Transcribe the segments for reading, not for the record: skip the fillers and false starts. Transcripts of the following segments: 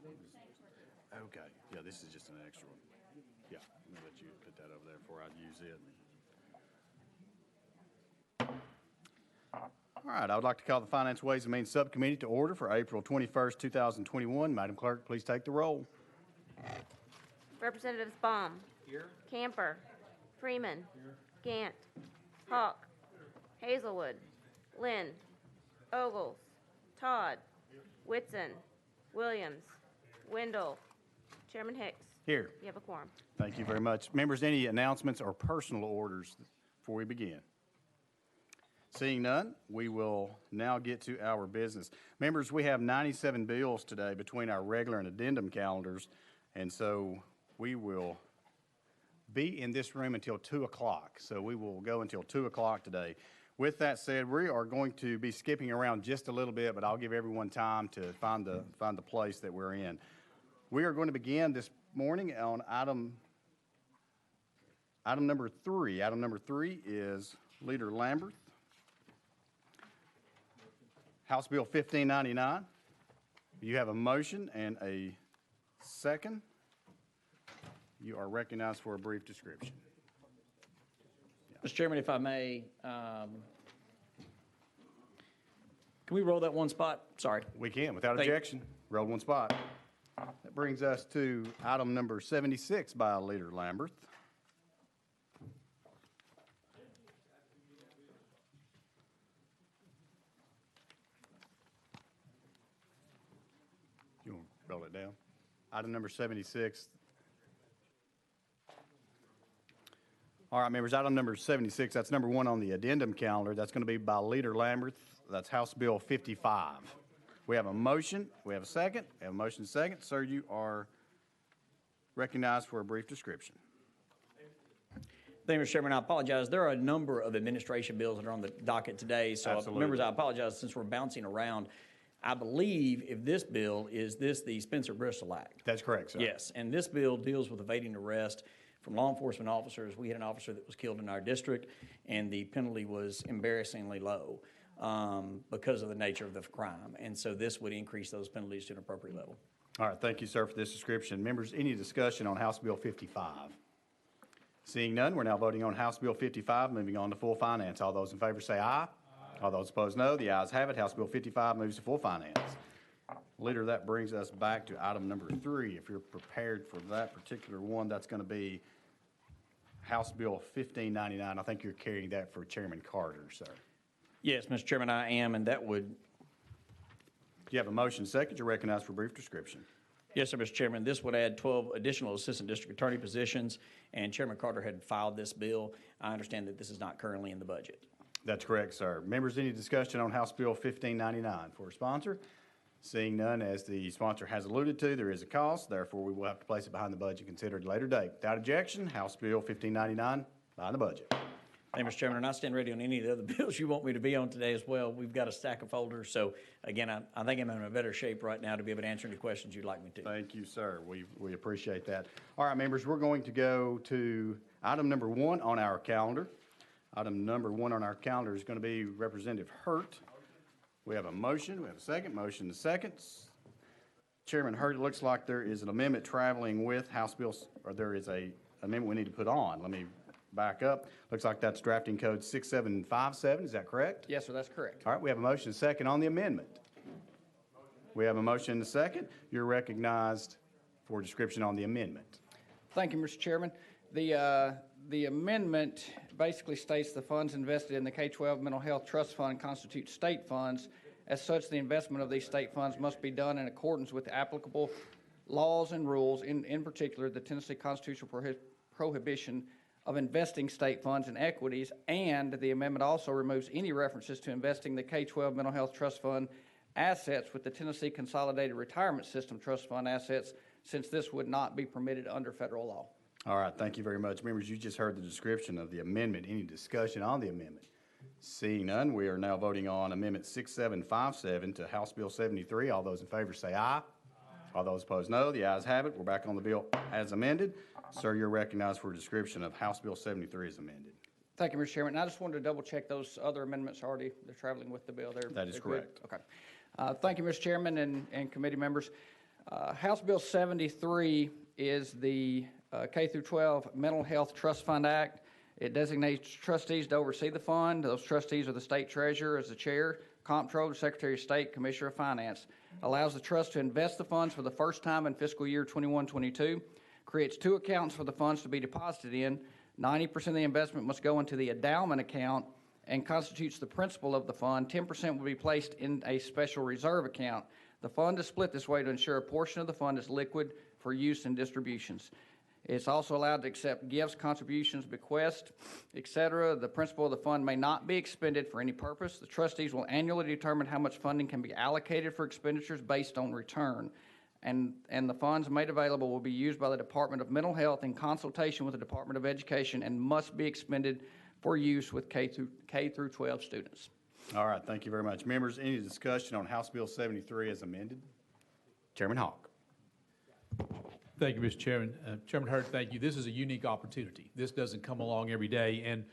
Okay, yeah, this is just an extra one. Yeah, I'm gonna let you put that over there before I use it. All right, I would like to call the Finance, Ways and Means Subcommittee to order for April 21st, 2021. Madam Clerk, please take the roll. Representatives Baum. Here. Camper. Freeman. Here. Gant. Hawk. Hazelwood. Lynn. Ogles. Todd. Whitson. Williams. Wendell. Chairman Hicks. Here. You have a quorum. Thank you very much. Members, any announcements or personal orders before we begin? Seeing none, we will now get to our business. Members, we have 97 bills today between our regular and addendum calendars, and so we will be in this room until 2 o'clock. So we will go until 2 o'clock today. With that said, we are going to be skipping around just a little bit, but I'll give everyone time to find the place that we're in. We are going to begin this morning on item number 3. Item number 3 is Leader Lambert. House Bill 1599. You have a motion and a second. You are recognized for a brief description. Mr. Chairman, if I may, can we roll that one spot? Sorry. We can, without objection. Roll one spot. That brings us to item number 76 by Leader Lambert. You want to roll it down? Item number 76. All right, members, item number 76, that's number 1 on the addendum calendar. That's going to be by Leader Lambert. That's House Bill 55. We have a motion. We have a second. We have a motion and a second. Sir, you are recognized for a brief description. Thank you, Mr. Chairman. I apologize. There are a number of administration bills that are on the docket today. So, Absolutely. Members, I apologize since we're bouncing around. I believe if this bill, is this the Spencer-Bristol Act? That's correct, sir. Yes, and this bill deals with evading arrest from law enforcement officers. We had an officer that was killed in our district, and the penalty was embarrassingly low because of the nature of the crime. And so this would increase those penalties to an appropriate level. All right, thank you, sir, for this description. Members, any discussion on House Bill 55? Seeing none, we're now voting on House Bill 55, moving on to full finance. All those in favor say aye. All those opposed, no. The ayes have it. House Bill 55 moves to full finance. Leader, that brings us back to item number 3. If you're prepared for that particular one, that's going to be House Bill 1599. I think you're carrying that for Chairman Carter, sir. Yes, Mr. Chairman, I am, and that would... You have a motion second. You're recognized for a brief description. Yes, sir, Mr. Chairman. This would add 12 additional assistant district attorney positions, and Chairman Carter had filed this bill. I understand that this is not currently in the budget. That's correct, sir. Members, any discussion on House Bill 1599 for a sponsor? Seeing none, as the sponsor has alluded to, there is a cost. Therefore, we will have to place it behind the budget, considered at a later date. Without objection, House Bill 1599 behind the budget. Thank you, Mr. Chairman, and I stand ready on any of the other bills you want me to be on today as well. We've got a stack of folders, so again, I think I'm in a better shape right now to be able to answer any questions you'd like me to. Thank you, sir. We appreciate that. All right, members, we're going to go to item number 1 on our calendar. Item number 1 on our calendar is going to be Representative Hurt. We have a motion. We have a second. Motion to seconds. Chairman Hurt, it looks like there is an amendment traveling with House Bills, or there is a amendment we need to put on. Let me back up. Looks like that's drafting code 6757. Is that correct? Yes, sir, that's correct. All right, we have a motion and a second on the amendment. We have a motion and a second. You're recognized for description on the amendment. Thank you, Mr. Chairman. The amendment basically states the funds invested in the K-12 Mental Health Trust Fund constitute state funds. As such, the investment of these state funds must be done in accordance with applicable laws and rules, in particular the Tennessee constitutional prohibition of investing state funds in equities, and the amendment also removes any references to investing the K-12 Mental Health Trust Fund assets with the Tennessee Consolidated Retirement System Trust Fund assets, since this would not be permitted under federal law. All right, thank you very much. Members, you just heard the description of the amendment. Any discussion on the amendment? Seeing none, we are now voting on Amendment 6757 to House Bill 73. All those in favor say aye. All those opposed, no. The ayes have it. We're back on the bill as amended. Sir, you're recognized for a description of House Bill 73 as amended. Thank you, Mr. Chairman. And I just wanted to double check those other amendments already. They're traveling with the bill. That is correct. Okay. Thank you, Mr. Chairman and committee members. House Bill 73 is the K through 12 Mental Health Trust Fund Act. It designates trustees to oversee the fund. Those trustees are the state treasurer as the chair, comptroller, secretary of state, commissioner of finance. Allows the trust to invest the funds for the first time in fiscal year 21-22. Creates two accounts for the funds to be deposited in. 90% of the investment must go into the endowment account and constitutes the principal of the fund. 10% will be placed in a special reserve account. The fund is split this way to ensure a portion of the fund is liquid for use in distributions. It's also allowed to accept gifts, contributions, bequests, etc. The principal of the fund may not be expended for any purpose. The trustees will annually determine how much funding can be allocated for expenditures based on return. And the funds made available will be used by the Department of Mental Health in consultation with the Department of Education and must be expended for use with K through 12 students. All right, thank you very much. Members, any discussion on House Bill 73 as amended? Chairman Hawk. Thank you, Mr. Chairman. Chairman Hurd, thank you. This is a unique opportunity. This doesn't come along every day, and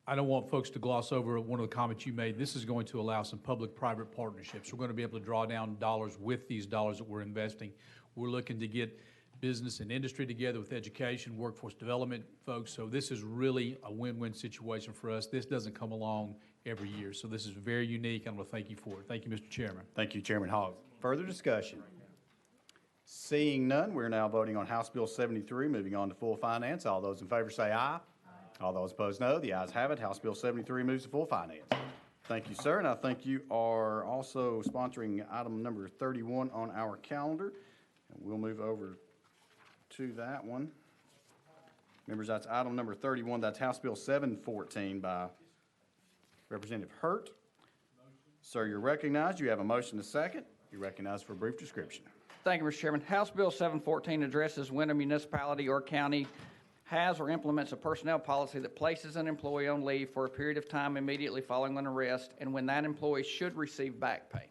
I don't want folks to gloss over one of the comments you made. This is going to allow some public-private partnerships. We're going to be able to draw down dollars with these dollars that we're investing. We're looking to get business and industry together with education, workforce development folks, so this is really a win-win situation for us. This doesn't come along every year, so this is very unique. I'm going to thank you for it. Thank you, Mr. Chairman. Thank you, Chairman Hogg. Further discussion? Seeing none, we're now voting on House Bill 73, moving on to full finance. All those in favor say aye. All those opposed, no. The ayes have it. House Bill 73 moves to full finance. Thank you, sir, and I think you are also sponsoring item number 31 on our calendar. And we'll move over to that one. Members, that's item number 31. That's House Bill 714 by Representative Hurt. Sir, you're recognized. You have a motion to second. You're recognized for a brief description. Thank you, Mr. Chairman. House Bill 714 addresses when a municipality or county has or implements a personnel policy that places an employee on leave for a period of time immediately following an arrest, and when that employee should receive back pay.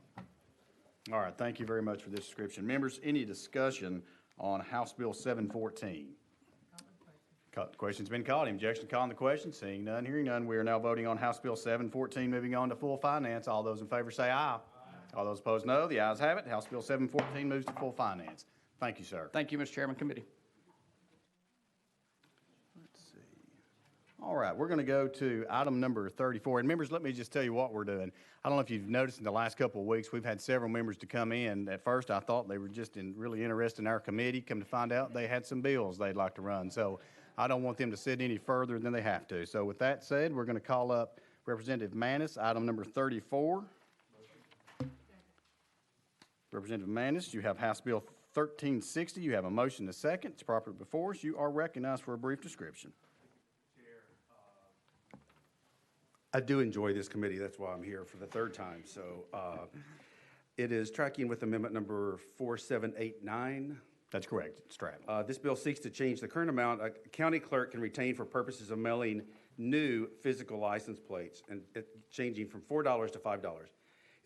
All right, thank you very much for this description. Members, any discussion on House Bill 714? Question's been called. Any objection to calling the question? Seeing none, hearing none, we are now voting on House Bill 714, moving on to full finance. All those in favor say aye. All those opposed, no. The ayes have it. House Bill 714 moves to full finance. Thank you, sir. Thank you, Mr. Chairman. Committee. Let's see. All right, we're going to go to item number 34. And members, let me just tell you what we're doing. I don't know if you've noticed in the last couple of weeks, we've had several members to come in. At first, I thought they were just really interested in our committee. Come to find out, they had some bills they'd like to run. So I don't want them to sit any further than they have to. So with that said, we're going to call up Representative Manis, item number 34. Representative Manis, you have House Bill 1360. You have a motion to second. It's properly before us. You are recognized for a brief description. I do enjoy this committee. That's why I'm here for the third time. So it is tracking with amendment number 4789. That's correct. It's Stratton. This bill seeks to change the current amount a county clerk can retain for purposes of mailing new physical license plates, and changing from $4 to $5.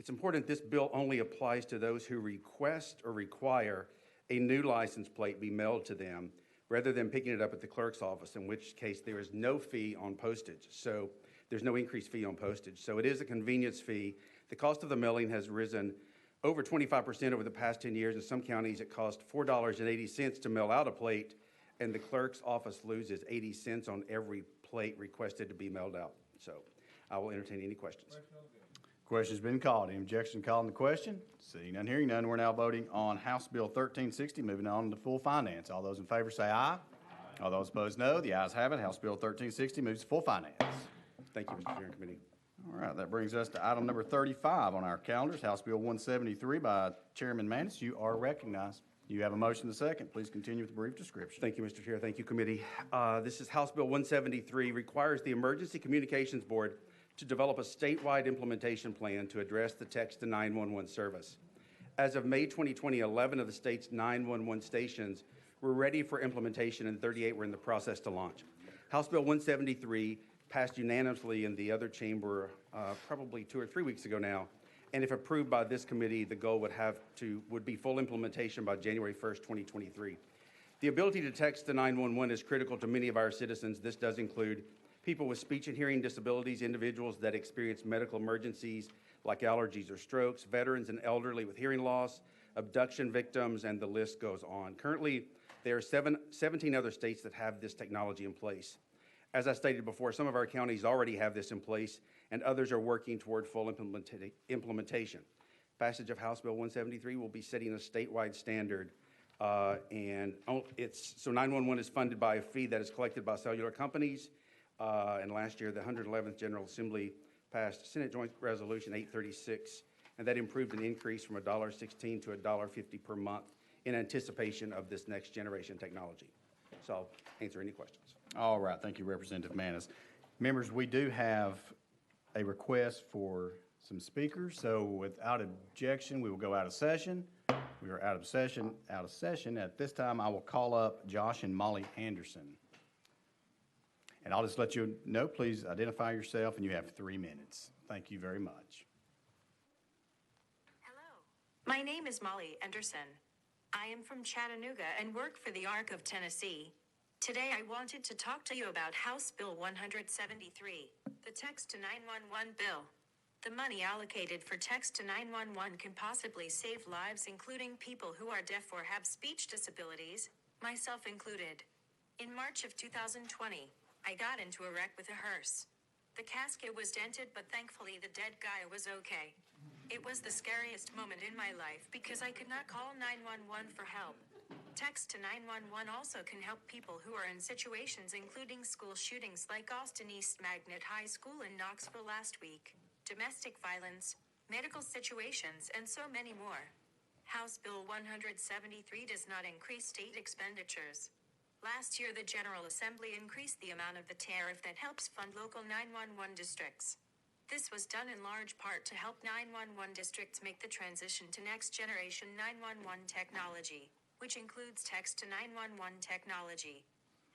It's important this bill only applies to those who request or require a new license plate be mailed to them rather than picking it up at the clerk's office, in which case there is no fee on postage. So there's no increased fee on postage. So it is a convenience fee. The cost of the mailing has risen over 25% over the past 10 years. In some counties, it costs $4.80 to mail out a plate, and the clerk's office loses 80 cents on every plate requested to be mailed out. So I will entertain any questions. Question's been called. Any objection to calling the question? Seeing none, hearing none, we're now voting on House Bill 1360, moving on to full finance. All those in favor say aye. All those opposed, no. The ayes have it. House Bill 1360 moves to full finance. Thank you, Mr. Chair and Committee. All right, that brings us to item number 35 on our calendars, House Bill 173 by Chairman Manis. You are recognized. You have a motion to second. Please continue with a brief description. Thank you, Mr. Chair. Thank you, Committee. This is House Bill 173, requires the Emergency Communications Board to develop a statewide implementation plan to address the text to 911 service. As of May 2020, 11 of the state's 911 stations were ready for implementation, and 38 were in the process to launch. House Bill 173 passed unanimously in the other chamber probably 2 or 3 weeks ago now, and if approved by this committee, the goal would be full implementation by January 1st, 2023. The ability to text to 911 is critical to many of our citizens. This does include people with speech and hearing disabilities, individuals that experience medical emergencies like allergies or strokes, veterans and elderly with hearing loss, abduction victims, and the list goes on. Currently, there are 17 other states that have this technology in place. As I stated before, some of our counties already have this in place, and others are working toward full implementation. Passage of House Bill 173 will be setting a statewide standard, so 911 is funded by a fee that is collected by cellular companies, and last year the 111th General Assembly passed Senate Joint Resolution 836, and that improved an increase from $1.16 to $1.50 per month in anticipation of this next generation technology. So I'll answer any questions. All right, thank you, Representative Manis. Members, we do have a request for some speakers, so without objection, we will go out of session. We are out of session. At this time, I will call up Josh and Molly Anderson. And I'll just let you know, please identify yourself, and you have 3 minutes. Thank you very much. Hello, my name is Molly Anderson. I am from Chattanooga and work for the ARC of Tennessee. Today I wanted to talk to you about House Bill 173, the Text to 911 bill. The money allocated for Text to 911 can possibly save lives, including people who are deaf or have speech disabilities, myself included. In March of 2020, I got into a wreck with a hearse. The casket was dented, but thankfully the dead guy was okay. It was the scariest moment in my life because I could not call 911 for help. Text to 911 also can help people who are in situations including school shootings like Austin East Magnet High School in Knoxville last week, domestic violence, medical situations, and so many more. House Bill 173 does not increase state expenditures. Last year, the General Assembly increased the amount of the tariff that helps fund local 911 districts. This was done in large part to help 911 districts make the transition to next-generation 911 technology, which includes Text to 911 technology.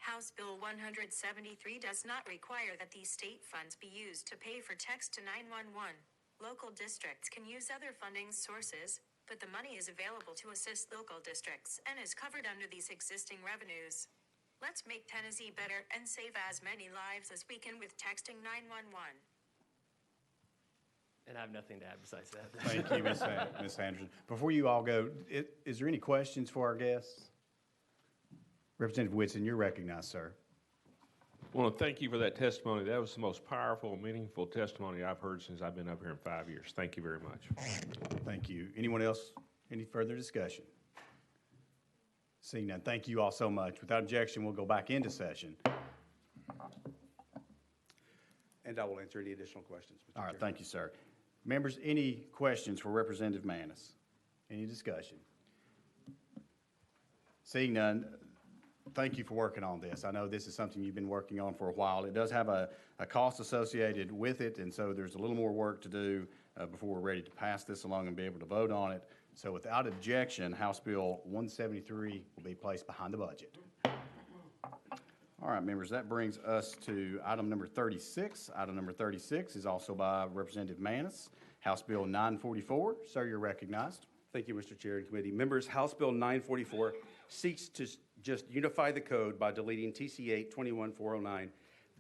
House Bill 173 does not require that these state funds be used to pay for Text to 911. Local districts can use other funding sources, but the money is available to assist local districts and is covered under these existing revenues. Let's make Tennessee better and save as many lives as we can with texting 911. And I have nothing to add besides that. Thank you, Ms. Anderson. Before you all go, is there any questions for our guests? Representative Whitson, you're recognized, sir. I want to thank you for that testimony. That was the most powerful, meaningful testimony I've heard since I've been up here in 5 years. Thank you very much. Thank you. Anyone else? Any further discussion? Seeing none, thank you all so much. Without objection, we'll go back into session. And I will answer any additional questions, Mr. All right, Chair. thank you, sir. Members, any questions for Representative Manis? Any discussion? Seeing none, thank you for working on this. I know this is something you've been working on for a while. It does have a cost associated with it, and so there's a little more work to do before we're ready to pass this along and be able to vote on it. So without objection, House Bill 173 will be placed behind the budget. All right, members, that brings us to item number 36. Item number 36 is also by Representative Manis, House Bill 944. Sir, you're recognized. Thank you, Mr. Chair and committee. Members, House Bill 944 seeks to just unify the code by deleting TC 8-21409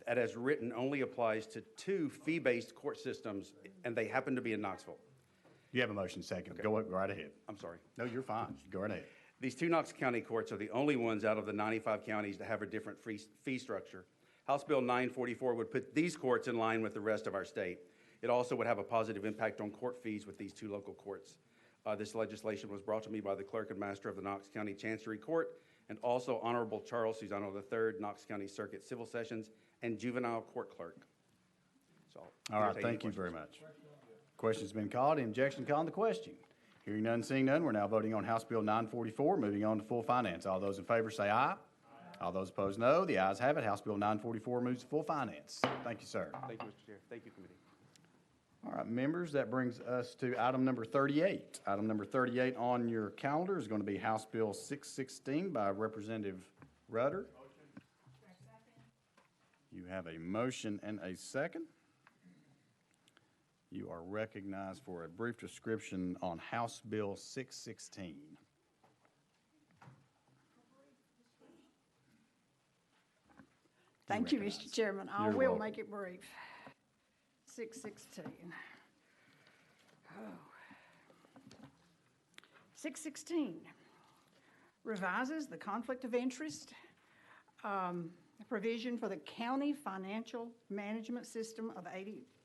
that as written only applies to 2 fee-based court systems, and they happen to be in Knoxville. You have a motion second. Okay. Go right ahead. I'm sorry. No, you're fine. Go right ahead. These 2 Knox County courts are the only ones out of the 95 counties that have a different fee structure. House Bill 944 would put these courts in line with the rest of our state. It also would have a positive impact on court fees with these 2 local courts. This legislation was brought to me by the Clerk and Master of the Knox County Chancery Court and also Honorable Charles Susano III, Knox County Circuit Civil Sessions and Juvenile Court Clerk. So, all right, thank you very much. Question's been called. Any objection called on the question? Hearing none, seeing none, we're now voting on House Bill 944, moving on to full finance. All those in favor say aye. Aye. All those opposed, no. The ayes have it. House Bill 944 moves to full finance. Thank you, sir. Thank you, Mr. Chair. Thank you, committee. All right, members, that brings us to item number 38. Item number 38 on your calendar is going to be House Bill 616 by Representative Rudder. You have a motion and a second. You are recognized for a brief description on House Bill 616. Thank you, Mr. Chairman. I You're will welcome. make it brief. 616. Oh. 616 revises the conflict of interest provision for the county financial management system of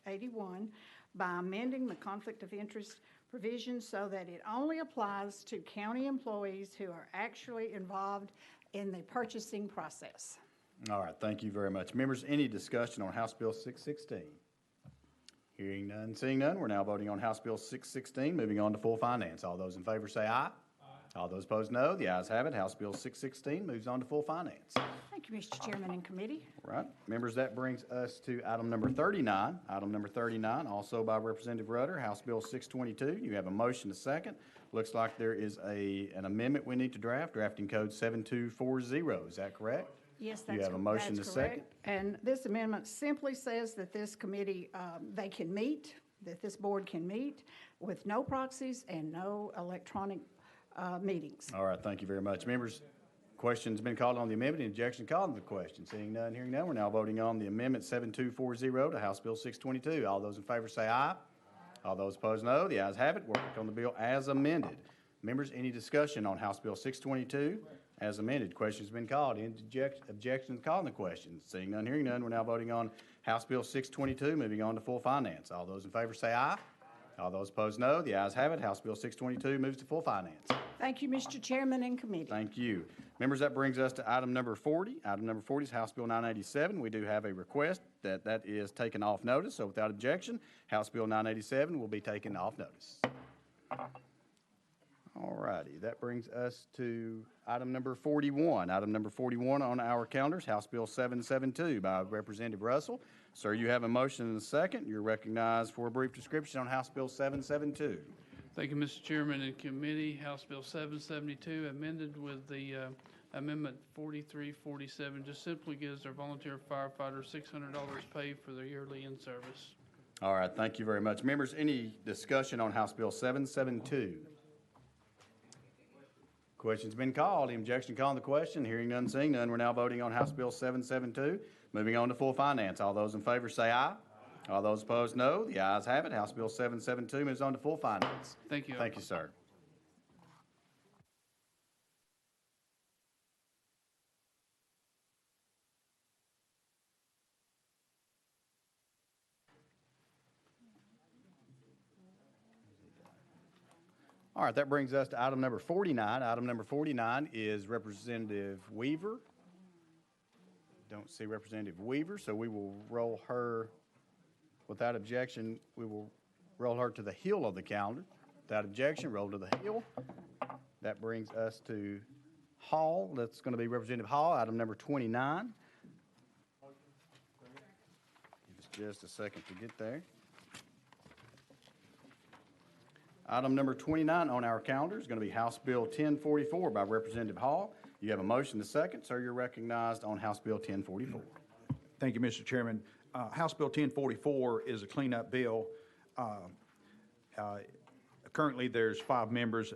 81 by amending the conflict of interest provision so that it only applies to county employees who are actually involved in the purchasing process. All right, thank you very much. Members, any discussion on House Bill 616? Hearing none, seeing none, we're now voting on House Bill 616, moving on to full finance. All those in favor say aye. All those opposed, no. The ayes have it. House Bill 616 moves on to full finance. Thank you, Mr. Chairman and committee. All right, members, that brings us to item number 39. Item number 39, also by Representative Rudder, House Bill 622. You have a motion to second. Looks like there is an amendment we need to draft, drafting code 7240. Is that correct? Yes, You have a motion to second. And this amendment simply says that this committee, they can meet, that this board can meet with no proxies and no electronic meetings. All right, thank you very much. Members, question's been called on the amendment. Objection called on the question. Seeing none, hearing none, we're now voting on the amendment 7240 to House Bill 622. All those in favor say aye. All those opposed, no. The ayes have it. We'll vote on the bill as amended. Members, any discussion on House Bill 622 as amended? Question's been called. Any objections called on the question? Seeing none, hearing none, we're now voting on House Bill 622, moving on to full finance. All those in favor say aye. All those opposed, no. The ayes have it. House Bill 622 moves to full finance. Thank you, Mr. Chairman and committee. Thank you. Members, that brings us to item number 40. Item number 40 is House Bill 987. We do have a request that is taken off notice, so without objection, House Bill 987 will be taken off notice. All righty, that brings us to item number 41. Item number 41 on our calendars, House Bill 772 by Representative Russell. Sir, you have a motion and a second. You're recognized for a brief description on House Bill 772. Thank you, Mr. Chairman and committee. House Bill 772 amended with the Amendment 4347 just simply gives our volunteer firefighters $600 paid for their yearly in-service. All right, thank you very much. Members, any discussion on House Bill 772? Question's been called. Any objection calling the question? Hearing none, seeing none, we're now voting on House Bill 772. Moving on to full finance. All those in favor say aye. All those opposed, no. The ayes have it. House Bill 772 moves on to full finance. Thank you. Thank you, sir. All right, that brings us to item number 49. Item number 49 is Representative Weaver. Don't see Representative Weaver, so we will roll her, without objection, we will roll her to the heel of the calendar. Without objection, roll to the heel. That brings us to Hall. That's going to be Representative Hall, item number 29. Give us just a second to get there. Item number 29 on our calendar is going to be House Bill 1044 by Representative Hall. You have a motion to second. Sir, you're recognized on House Bill 1044. Thank you, Mr. Chairman. House Bill 1044 is a cleanup bill. Currently, there's 5 members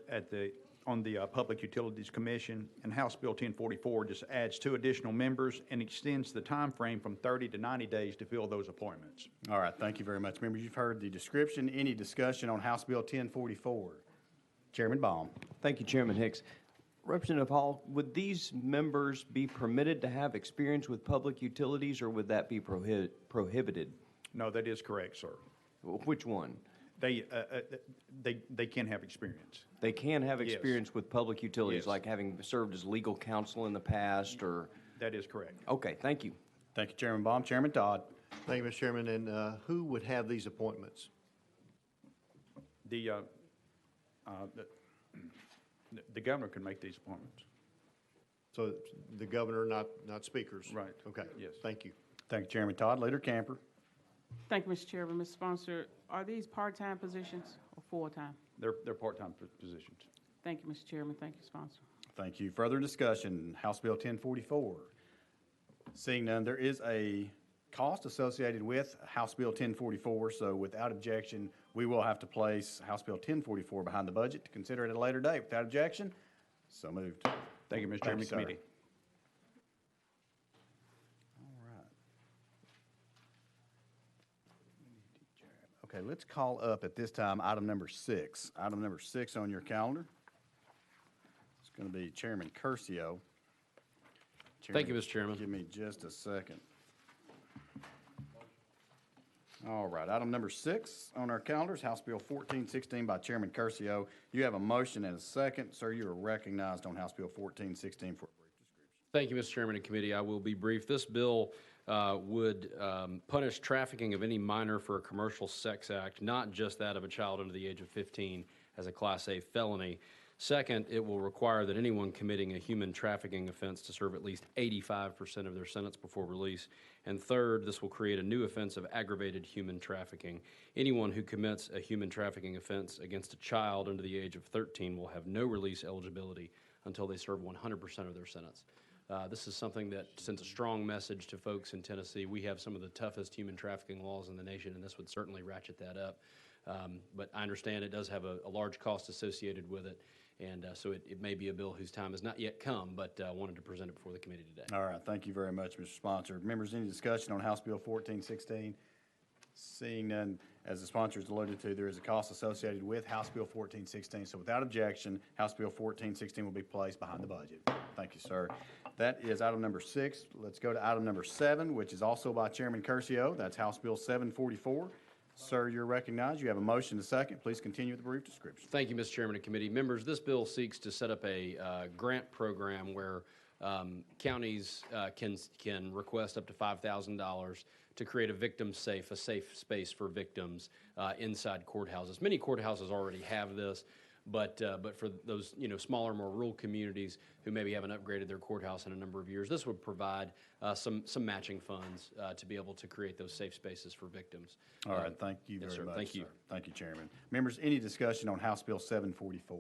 on the Public Utilities Commission, and House Bill 1044 just adds 2 additional members and extends the time frame from 30 to 90 days to fill those appointments. All right, thank you very much. Members, you've heard the description. Any discussion on House Bill 1044? Chairman Baum. Thank you, Chairman Hicks. Representative Hall, would these members be permitted to have experience with public utilities, or would that be prohibited? No, that is correct, sir. Which one? They can have experience. They can have experience Yes. with public utilities, Yes. like having served as legal counsel in the past, or? That is correct. Okay, thank you. Thank you, Chairman Baum. Chairman Todd. Thank you, Mr. Chairman. And who would have these appointments? The governor can make these appointments. So the governor, not speakers? Right. Okay. Yes. Thank you. Thank you, Chairman Todd. Leader Camper. Thank you, Mr. Chairman. Mr. Sponsor, are these part-time positions or full-time? They're part-time positions. Thank you, Mr. Chairman. Thank you, Sponsor. Thank you. Further discussion, House Bill 1044. Seeing none, there is a cost associated with House Bill 1044, so without objection, we will have to place House Bill 1044 behind the budget to consider it at a later date. Without objection, so moved. Thank you, Mr. Chairman. Sir. Committee. All right. Okay, let's call up at this time item number 6. Item number 6 on your calendar. going to be Chairman Curcio. Thank you, Mr. Chairman. Give me just a second. All right, item number 6 on our calendar is House Bill 1416 by Chairman Curcio. You have a motion and a second. Sir, you are recognized on House Bill 1416 for a brief description. Thank you, Mr. Chairman and committee. I will be brief. This bill would punish trafficking of any minor for a commercial sex act, not just that of a child under the age of 15, as a Class A felony. Second, it will require that anyone committing a human trafficking offense to serve at least 85% of their sentence before release. And third, this will create a new offense of aggravated human trafficking. Anyone who commits a human trafficking offense against a child under the age of 13 will have no release eligibility until they serve 100% of their sentence. This is something that sends a strong message to folks in Tennessee. We have some of the toughest human trafficking laws in the nation, and this would certainly ratchet that up. But I understand it does have a large cost associated with it, and so it may be a bill whose time has not yet come, but I wanted to present it before the committee today. All right, thank you very much, Mr. Sponsor. Members, any discussion on House Bill 1416? Seeing none, as the sponsors alluded to, there is a cost associated with House Bill 1416. So without objection, House Bill 1416 will be placed behind the budget. Thank you, sir. That is item number 6. Let's go to item number 7, which is also by Chairman Curcio. That's House Bill 744. Sir, you're recognized. You have a motion to second. Please continue with the brief description. Thank you, Mr. Chairman and committee. Members, this bill seeks to set up a grant program where counties can request up to $5,000 to create a a safe space for victims inside courthouses. Many courthouses already have this, but for those smaller, more rural communities who maybe haven't upgraded their courthouse in a number of years, this would provide some matching funds to be able to create those safe spaces for victims. All right, thank you yes, very sir. much. Thank you. Sir. Thank you, Chairman. Members, any discussion on House Bill 744?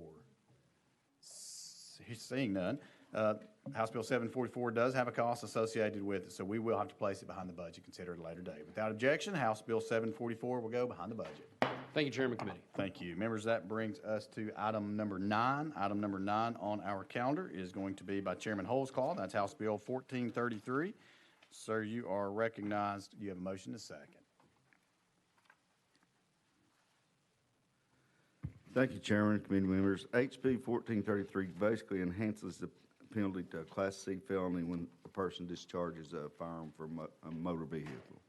Seeing none. House Bill 744 does have a cost associated with it, so we will have to place it behind the budget, consider it a later date. Without objection, House Bill 744 will go behind the budget. Thank you, Chairman Committee. Thank you. Members, that brings us to item number 9. Item number 9 on our calendar is going to be by Chairman Holsclaw. That's House Bill 1433. Sir, you are recognized. You have a motion to second. Thank you, Chairman, committee members. HB 1433 basically enhances the penalty to a Class C felony when a person discharges a firearm from a motor vehicle.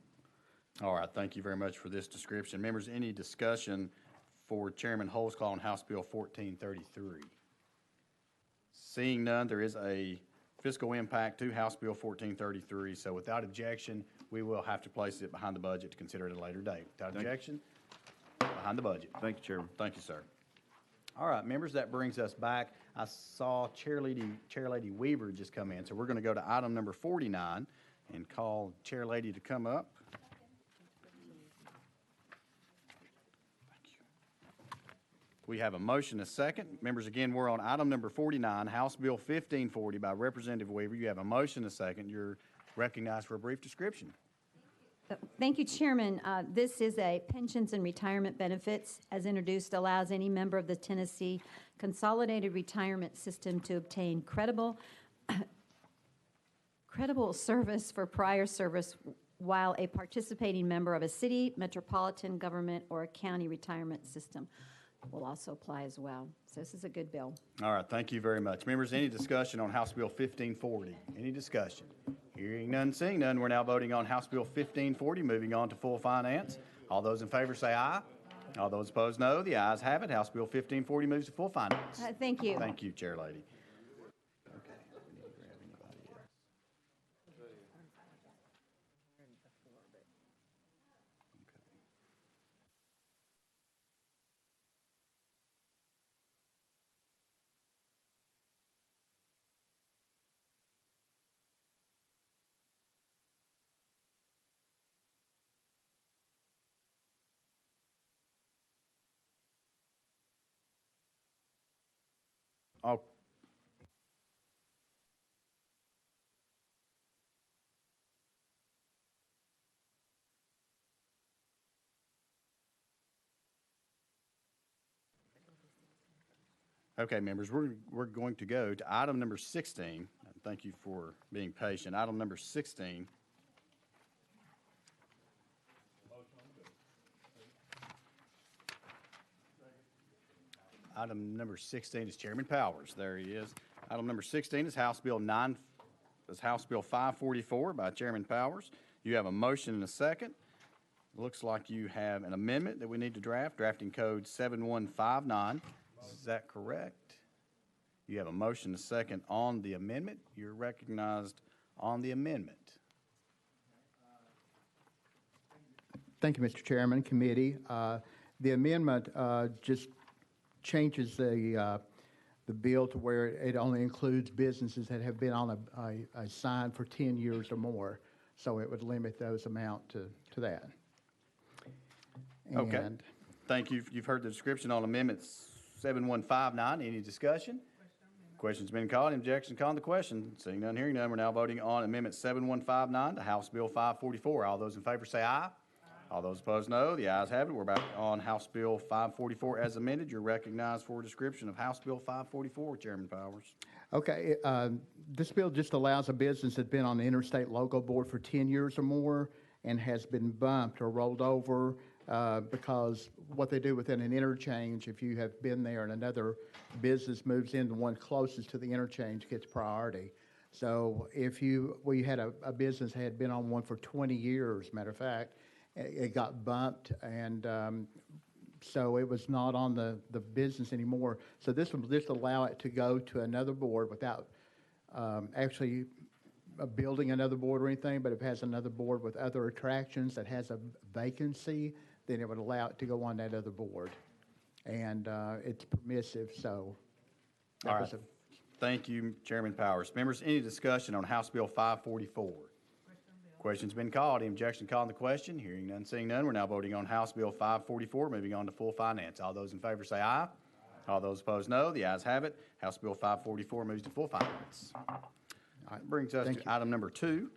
All right, thank you very much for this description. Members, any discussion for Chairman Holsclaw on House Bill 1433? Seeing none, there is a fiscal impact to House Bill 1433, so without objection, we will have to place it behind the budget to consider it at a later date. Without objection, behind the budget. Thank you, Chairman. Thank you, sir. All right, members, that brings us back. I saw Chair Lady Weaver just come in, so we're going to go to item number 49 and call Chair Lady to come up. We have a motion, a second. Members, again, we're on item number 49, House Bill 1540 by Representative Weaver. You have a motion, a second. You're recognized for a brief description. Thank you, Chairman. This is a pensions and retirement benefits, as introduced, allows any member of the Tennessee Consolidated Retirement System to obtain credible service for prior service while a participating member of a city, metropolitan government, or a county retirement system will also apply as well. So this is a good bill. All right, thank you very much. Members, any discussion on House Bill 1540? Any discussion? Hearing none, seeing none, we're now voting on House Bill 1540, moving on to full finance. All those in favor say aye. All those opposed, no. The ayes have it. House Bill 1540 moves to full finance. Thank you. Thank you, Chair Lady. Okay, we need to grab anybody else. Oh. Okay, members, we're going to go to item number 16. Thank you for being patient. Item number 16. Item number 16 is Chairman Powers. There he is. Item number 16 is House Bill 544 by Chairman Powers. You have a motion and a second. Looks like you have an amendment that we need to draft, drafting code 7159. Is that correct? You have a motion and a second on the amendment. You're recognized on the amendment. Thank you, Mr. Chairman, committee. The amendment just changes the bill to where it only includes businesses that have been on a sign for 10 years or more. So it would limit those amount to that. Okay. And Thank you. You've heard the description on Amendment 7159. Any discussion? Question's been called. Objection called on the question. Seeing none, hearing none, we're now voting on Amendment 7159 to House Bill 544. All those in favor say aye. All those opposed, no. The ayes have it. We're back on House Bill 544 as amended. You're recognized for a description of House Bill 544, Chairman Powers. Okay, this bill just allows a business that's been on the Interstate Local Board for 10 years or more and has been bumped or rolled over because what they do within an interchange, if you have been there and another business moves in, the one closest to the interchange gets priority. So if we had a business that had been on one for 20 years, matter of fact, it got bumped, and so it was not on the business anymore. So this will just allow it to go to another board without actually building another board or anything, but if it has another board with other attractions that has a vacancy, then it would allow it to go on that other board. And it's permissive, so. All right. Thank you, Chairman Powers. Members, any discussion on House Bill 544? Question's been called. Any objection called on the question? Hearing none, seeing none, we're now voting on House Bill 544, moving on to full finance. All those in favor say aye. All those opposed, no. The ayes have it. House Bill 544 moves to full finance. All right, brings us to item number 2,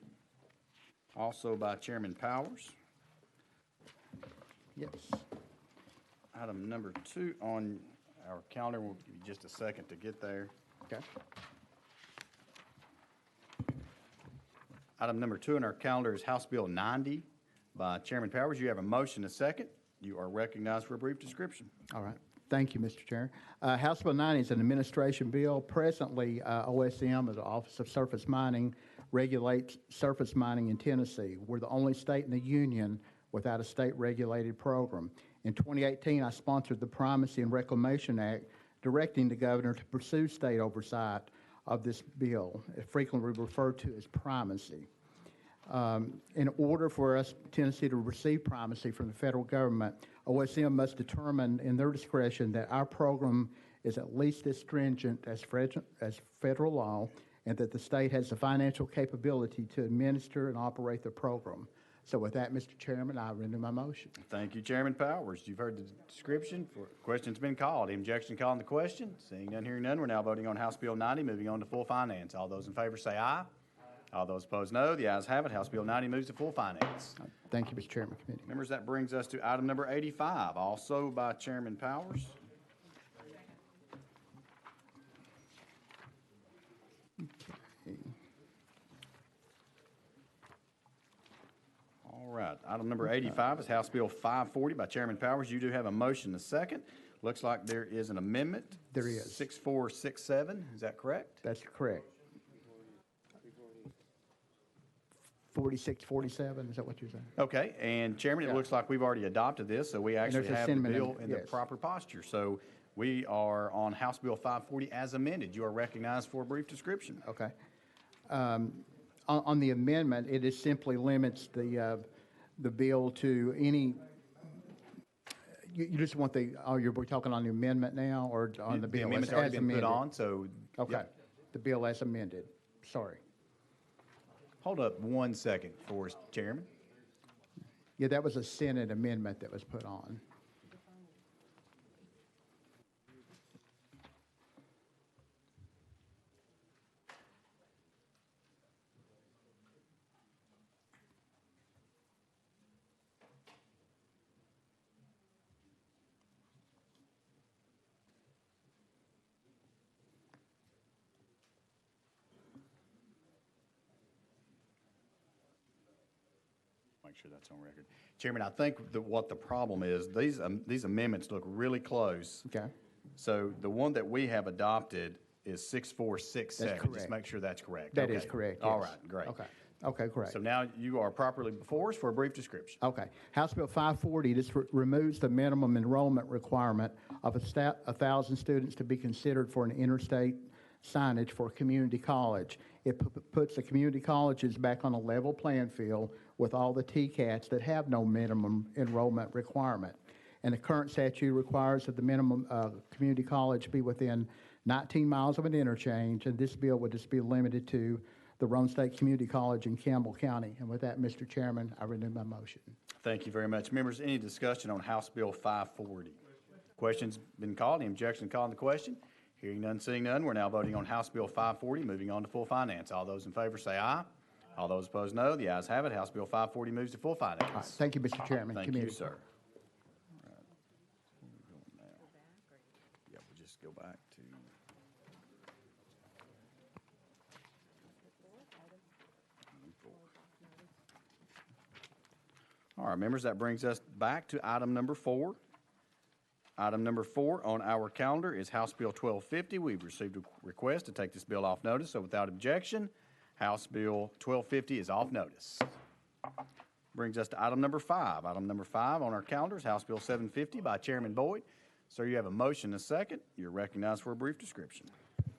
also by Chairman Powers. Yes. Item number 2 on our calendar. We'll give you just a second to get there. Okay. Item number 2 on our calendar is House Bill 90 by Chairman Powers. You have a motion, a second. You are recognized for a brief description. All right. Thank you, Mr. Chair. House Bill 90 is an administration bill. Presently, OSM, the Office of Surface Mining, regulates surface mining in Tennessee. We're the only state in the union without a state-regulated program. In 2018, I sponsored the Primacy and Reclamation Act, directing the governor to pursue state oversight of this bill, frequently referred to as primacy. In order for us, Tennessee, to receive primacy from the federal government, OSM must determine in their discretion that our program is at least as stringent as federal law and that the state has the financial capability to administer and operate the program. So with that, Mr. Chairman, I render my motion. Thank you, Chairman Powers. You've heard the description. Question's been called. Any objection called on the question? Seeing none, hearing none, we're now voting on House Bill 90, moving on to full finance. All those in favor say aye. All those opposed, no. The ayes have it. House Bill 90 moves to full finance. Thank you, Mr. Chairman. Committee. Members, that brings us to item number 85, also by Chairman Powers. All right, item number 85 is House Bill 540 by Chairman Powers. You do have a motion, a second. Looks like there is an amendment. There is. 6467, is that correct? That's correct. 4647, is that what you're saying? Okay, and Chairman, it looks like we've already adopted this, so we actually there's a have the sentiment in bill it, in the yes. proper posture. So we are on House Bill 540 as amended. You are recognized for a brief description. Okay. On the amendment, it is simply limits the bill to any, you just want we're talking on the amendment now or on the bill? The amendment's as already been put amended? on, so. Okay, yep. the bill as amended, sorry. Hold up 1 second for us, Chairman. Yeah, that was a Senate amendment that was put on. Make sure that's on record. Chairman, I think that what the problem is, these amendments look really close. Okay. So the one that we have adopted is 6467. That's correct. Just make sure that's correct. That is Okay. correct, All yes. right, great. Okay. Okay, correct. So now you are properly before us for a brief description. Okay. House Bill 540, this removes the minimum enrollment requirement of 1,000 students to be considered for an interstate signage for a community college. It puts the community colleges back on a level playing field with all the TCATs that have no minimum enrollment requirement. And the current statute requires that the minimum community college be within 19 miles of an interchange, and this bill would just be limited to the Rome State Community College in Campbell County. And with that, Mr. Chairman, I renew my motion. Thank you very much. Members, any discussion on House Bill 540? Questions been called? Any objection to calling the question? Hearing none, seeing none, we're now voting on House Bill 540, moving on to full finance. All those in favor say aye. All those opposed, no. The ayes have it. House Bill 540 moves to full finance. All right. Thank you, Mr. Chairman. Thank Committee. you, sir. All right. Where we going now? Yeah, we'll just go back to. All right, members, that brings us back to item number 4. Item number 4 on our calendar is House Bill 1250. We've received a request to take this bill off notice, so without objection, House Bill 1250 is off notice. Brings us to item number 5. Item number 5 on our calendar is House Bill 750 by Chairman Boyd. Sir, you have a motion and a second. You're recognized for a brief description.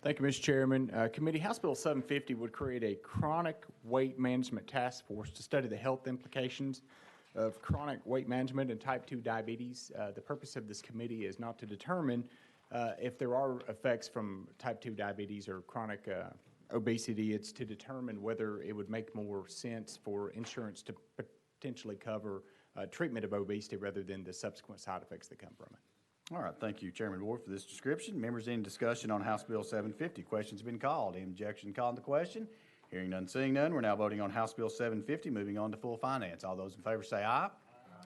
Thank you, Mr. Chairman. Committee, House Bill 750 would create a chronic weight management task force to study the health implications of chronic weight management and type 2 diabetes. The purpose of this committee is not to determine if there are effects from type 2 diabetes or chronic obesity. It's to determine whether it would make more sense for insurance to potentially cover treatment of obesity rather than the subsequent side effects that come from it. All right, thank you, Chairman Boyd, for this description. Members, any discussion on House Bill 750? Questions have been called. Any objection calling the question? Hearing none, seeing none, we're now voting on House Bill 750, moving on to full finance. All those in favor say aye.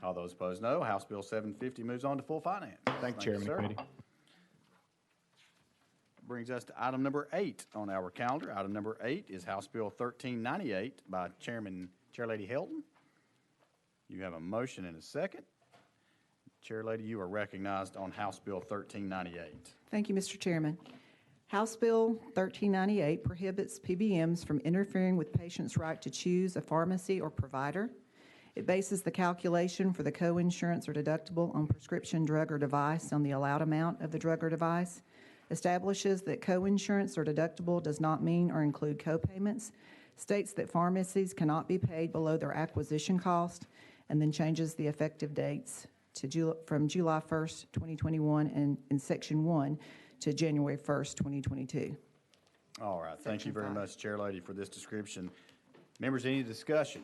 All those opposed, no. House Bill 750 moves on to full finance. Thank you, Chairman, sir. Committee. Brings us to item number 8 on our calendar. Item number 8 is House Bill 1398 by Chairlady Helton. You have a motion and a second. Chairlady, you are recognized on House Bill 1398. Thank you, Mr. Chairman. House Bill 1398 prohibits PBMs from interfering with patients' right to choose a pharmacy or provider. It bases the calculation for the co-insurance or deductible on prescription drug or device on the allowed amount of the drug or device, establishes that co-insurance or deductible does not mean or include co-payments, states that pharmacies cannot be paid below their acquisition cost, and then changes the effective dates to from July 1st, 2021, and in Section 1 to January 1st, 2022. All right. Thank you very much, Chairlady, for this description. Members, any discussion?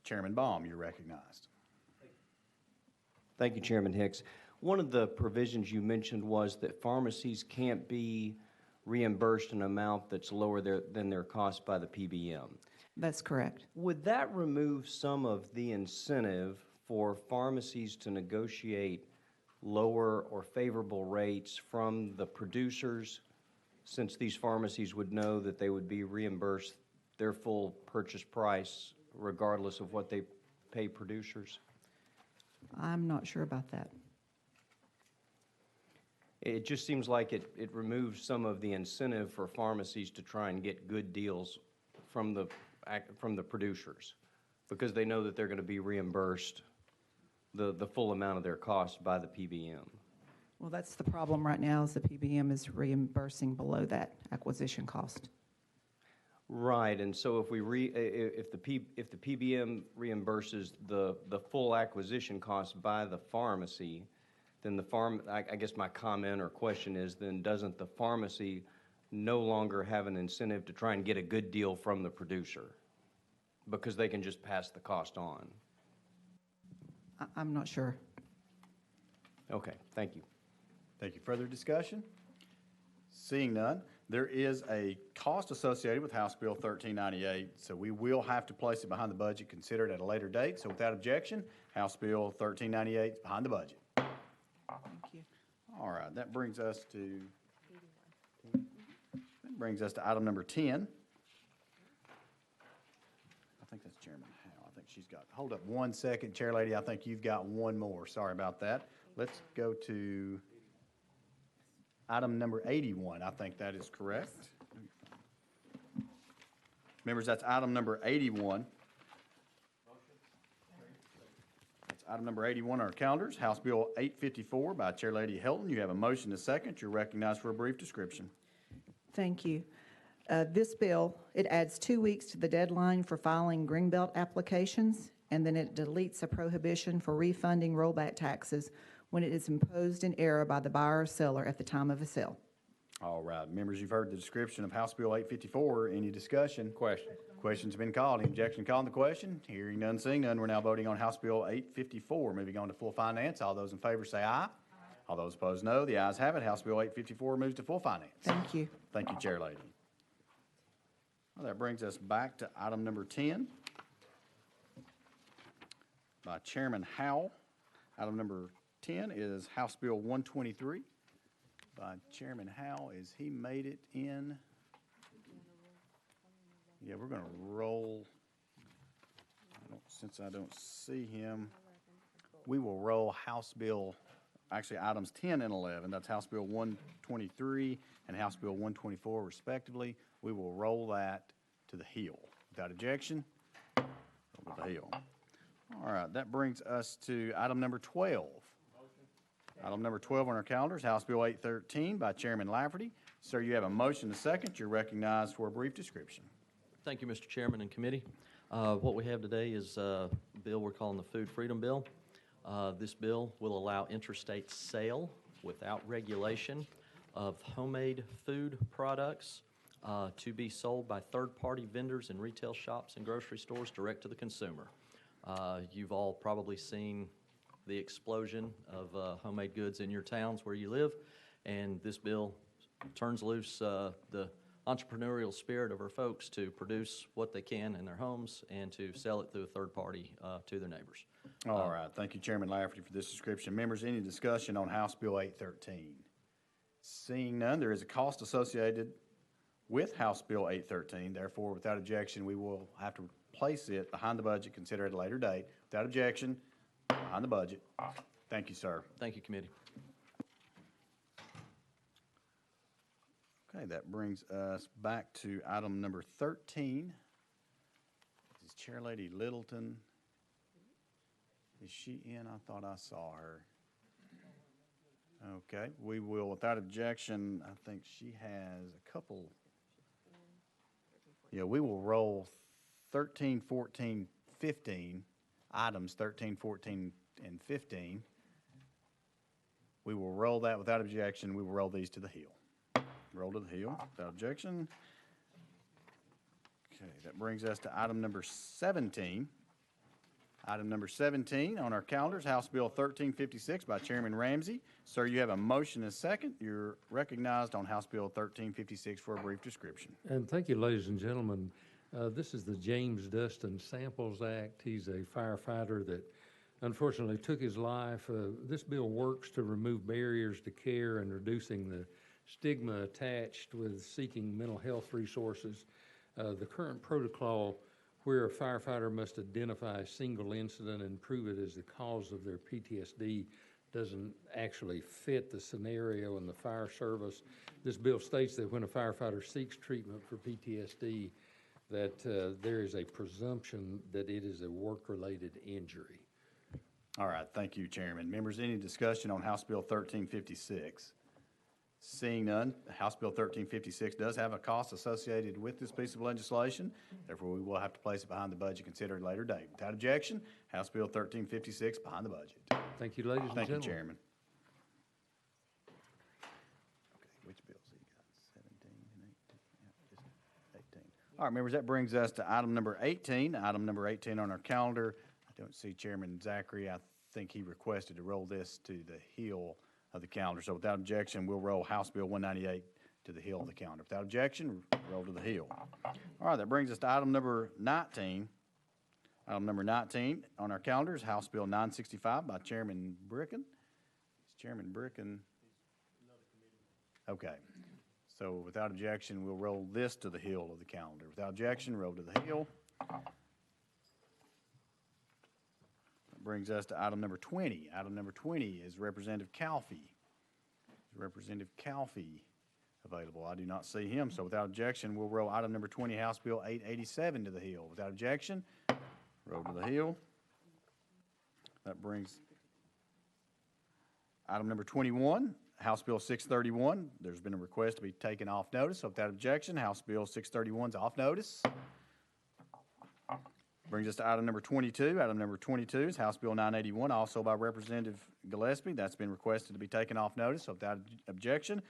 Chairman Baum, you're recognized. Thank you, Chairman Hicks. One of the provisions you mentioned was that pharmacies can't be reimbursed an amount that's lower than their cost by the PBM. That's correct. Would that remove some of the incentive for pharmacies to negotiate lower or favorable rates from the producers, since these pharmacies would know that they would be reimbursed their full purchase price regardless of what they pay producers? I'm not sure about that. It just seems like it removes some of the incentive for pharmacies to try and get good deals from the producers, because they know that they're going to be reimbursed the full amount of their cost by the PBM. Well, that's the problem right now, is the PBM is reimbursing below that acquisition cost. Right, and so if the PBM reimburses the full acquisition cost by the pharmacy, then I guess my comment or question is, then doesn't the pharmacy no longer have an incentive to try and get a good deal from the producer because they can just pass the cost on? I'm not sure. Okay, thank you. Thank you. Further discussion? Seeing none, there is a cost associated with House Bill 1398, so we will have to place it behind the budget, consider it at a later date. So without objection, House Bill 1398 is behind the budget. Thank you. All right, that brings us to item number 10. I think that's Chairman Howe. I think she's got, hold up one second, Chairlady. I think you've got one more. Sorry about that. Let's go to item number 81. I think that is correct. Members, that's item number 81. That's item number 81 on our calendars, House Bill 854 by Chair Lady Helton. You have a motion and a second. You're recognized for a brief description. Thank you. This bill, it adds 2 weeks to the deadline for filing Greenbelt applications, and then it deletes a prohibition for refunding rollback taxes when it is imposed in error by the buyer or seller at the time of a sale. All right, members, you've heard the description of House Bill 854. Any discussion? Question. Question's been called. Any objection to calling the question? Hearing none, seeing none, we're now voting on House Bill 854. Moving on to full finance. All those in favor say aye. All those opposed, no. The ayes have it. House Bill 854 moves to full finance. Thank you. Thank you, Chair Lady. Well, that brings us back to item number 10 by Chairman Howell. Item number 10 is House Bill 123 by Chairman Howell, as he made it in. Yeah, we're going to roll. Since I don't see him, we will roll House Bill, actually items 10 and 11. That's House Bill 123 and House Bill 124 respectively. We will roll that to the Hill. Without objection, roll to the Hill. All right, that brings us to item number 12. Item number 12 on our calendars, House Bill 813 by Chairman Lafferty. Sir, you have a motion and a second. You're recognized for a brief description. Thank you, Mr. Chairman and committee. What we have today is a bill we're calling the Food Freedom Bill. This bill will allow interstate sale without regulation of homemade food products to be sold by third-party vendors in retail shops and grocery stores direct to the consumer. You've all probably seen the explosion of homemade goods in your towns where you live, and this bill turns loose the entrepreneurial spirit of our folks to produce what they can in their homes and to sell it through a third party to their neighbors. All right. Thank you, Chairman Lafferty, for this description. Members, any discussion on House Bill 813? Seeing none, there is a cost associated with House Bill 813. Therefore, without objection, we will have to place it behind the budget, consider it at a later date. Without objection, behind the budget. Thank you, sir. Thank you, committee. Okay, that brings us back to item number 13. This is Chair Lady Littleton. Is she in? I thought I saw her. Okay, we will, without objection, I think she has a couple. Yeah, we will roll 13, 14, 15, items 13, 14, and 15. We will roll that without objection. We will roll these to the Hill. Roll to the Hill without objection. Okay, that brings us to item number 17. Item number 17 on our calendars, House Bill 1356 by Chairman Ramsey. Sir, you have a motion and a second. You're recognized on House Bill 1356 for a brief description. And thank you, ladies and gentlemen. This is the James Dustin Samples Act. He's a firefighter that unfortunately took his life. This bill works to remove barriers to care and reducing the stigma attached with seeking mental health resources. The current protocol where a firefighter must identify a single incident and prove it as the cause of their PTSD doesn't actually fit the scenario in the fire service. This bill states that when a firefighter seeks treatment for PTSD, that there is a presumption that it is a work-related injury. All right, thank you, Chairman. Members, any discussion on House Bill 1356? Seeing none, House Bill 1356 does have a cost associated with this piece of legislation. Therefore, we will have to place it behind the budget, consider it at a later date. Without objection, House Bill 1356 behind the budget. Thank you, ladies and gentlemen. Thank you, Chairman. Okay, which bills he got? 17 and 18? Yeah, just 18. All right, members, that brings us to item number 18. Item number 18 on our calendar. I don't see Chairman Zachary. I think he requested to roll this to the Hill of the calendar. So without objection, we'll roll House Bill 198 to the Hill of the calendar. Without objection, roll to the Hill. All right, that brings us to item number 19. Item number 19 on our calendar is House Bill 965 by Chairman Bricken. Is Chairman Bricken? Okay. So without objection, we'll roll this to the Hill of the calendar. Without objection, roll to the Hill. Brings us to item number 20. Item number 20 is Representative Calfee. Representative Calfee available? I do not see him, so without objection, we'll roll item number 20, House Bill 887 to the Hill. Without objection, roll to the Hill. That brings item number 21, House Bill 631. There's been a request to be taken off notice, so without objection, House Bill 631 is off notice. Brings us to item number 22. Item number 22 is House Bill 981, also by Representative Gillespie. That's been requested to be taken off notice, so without objection,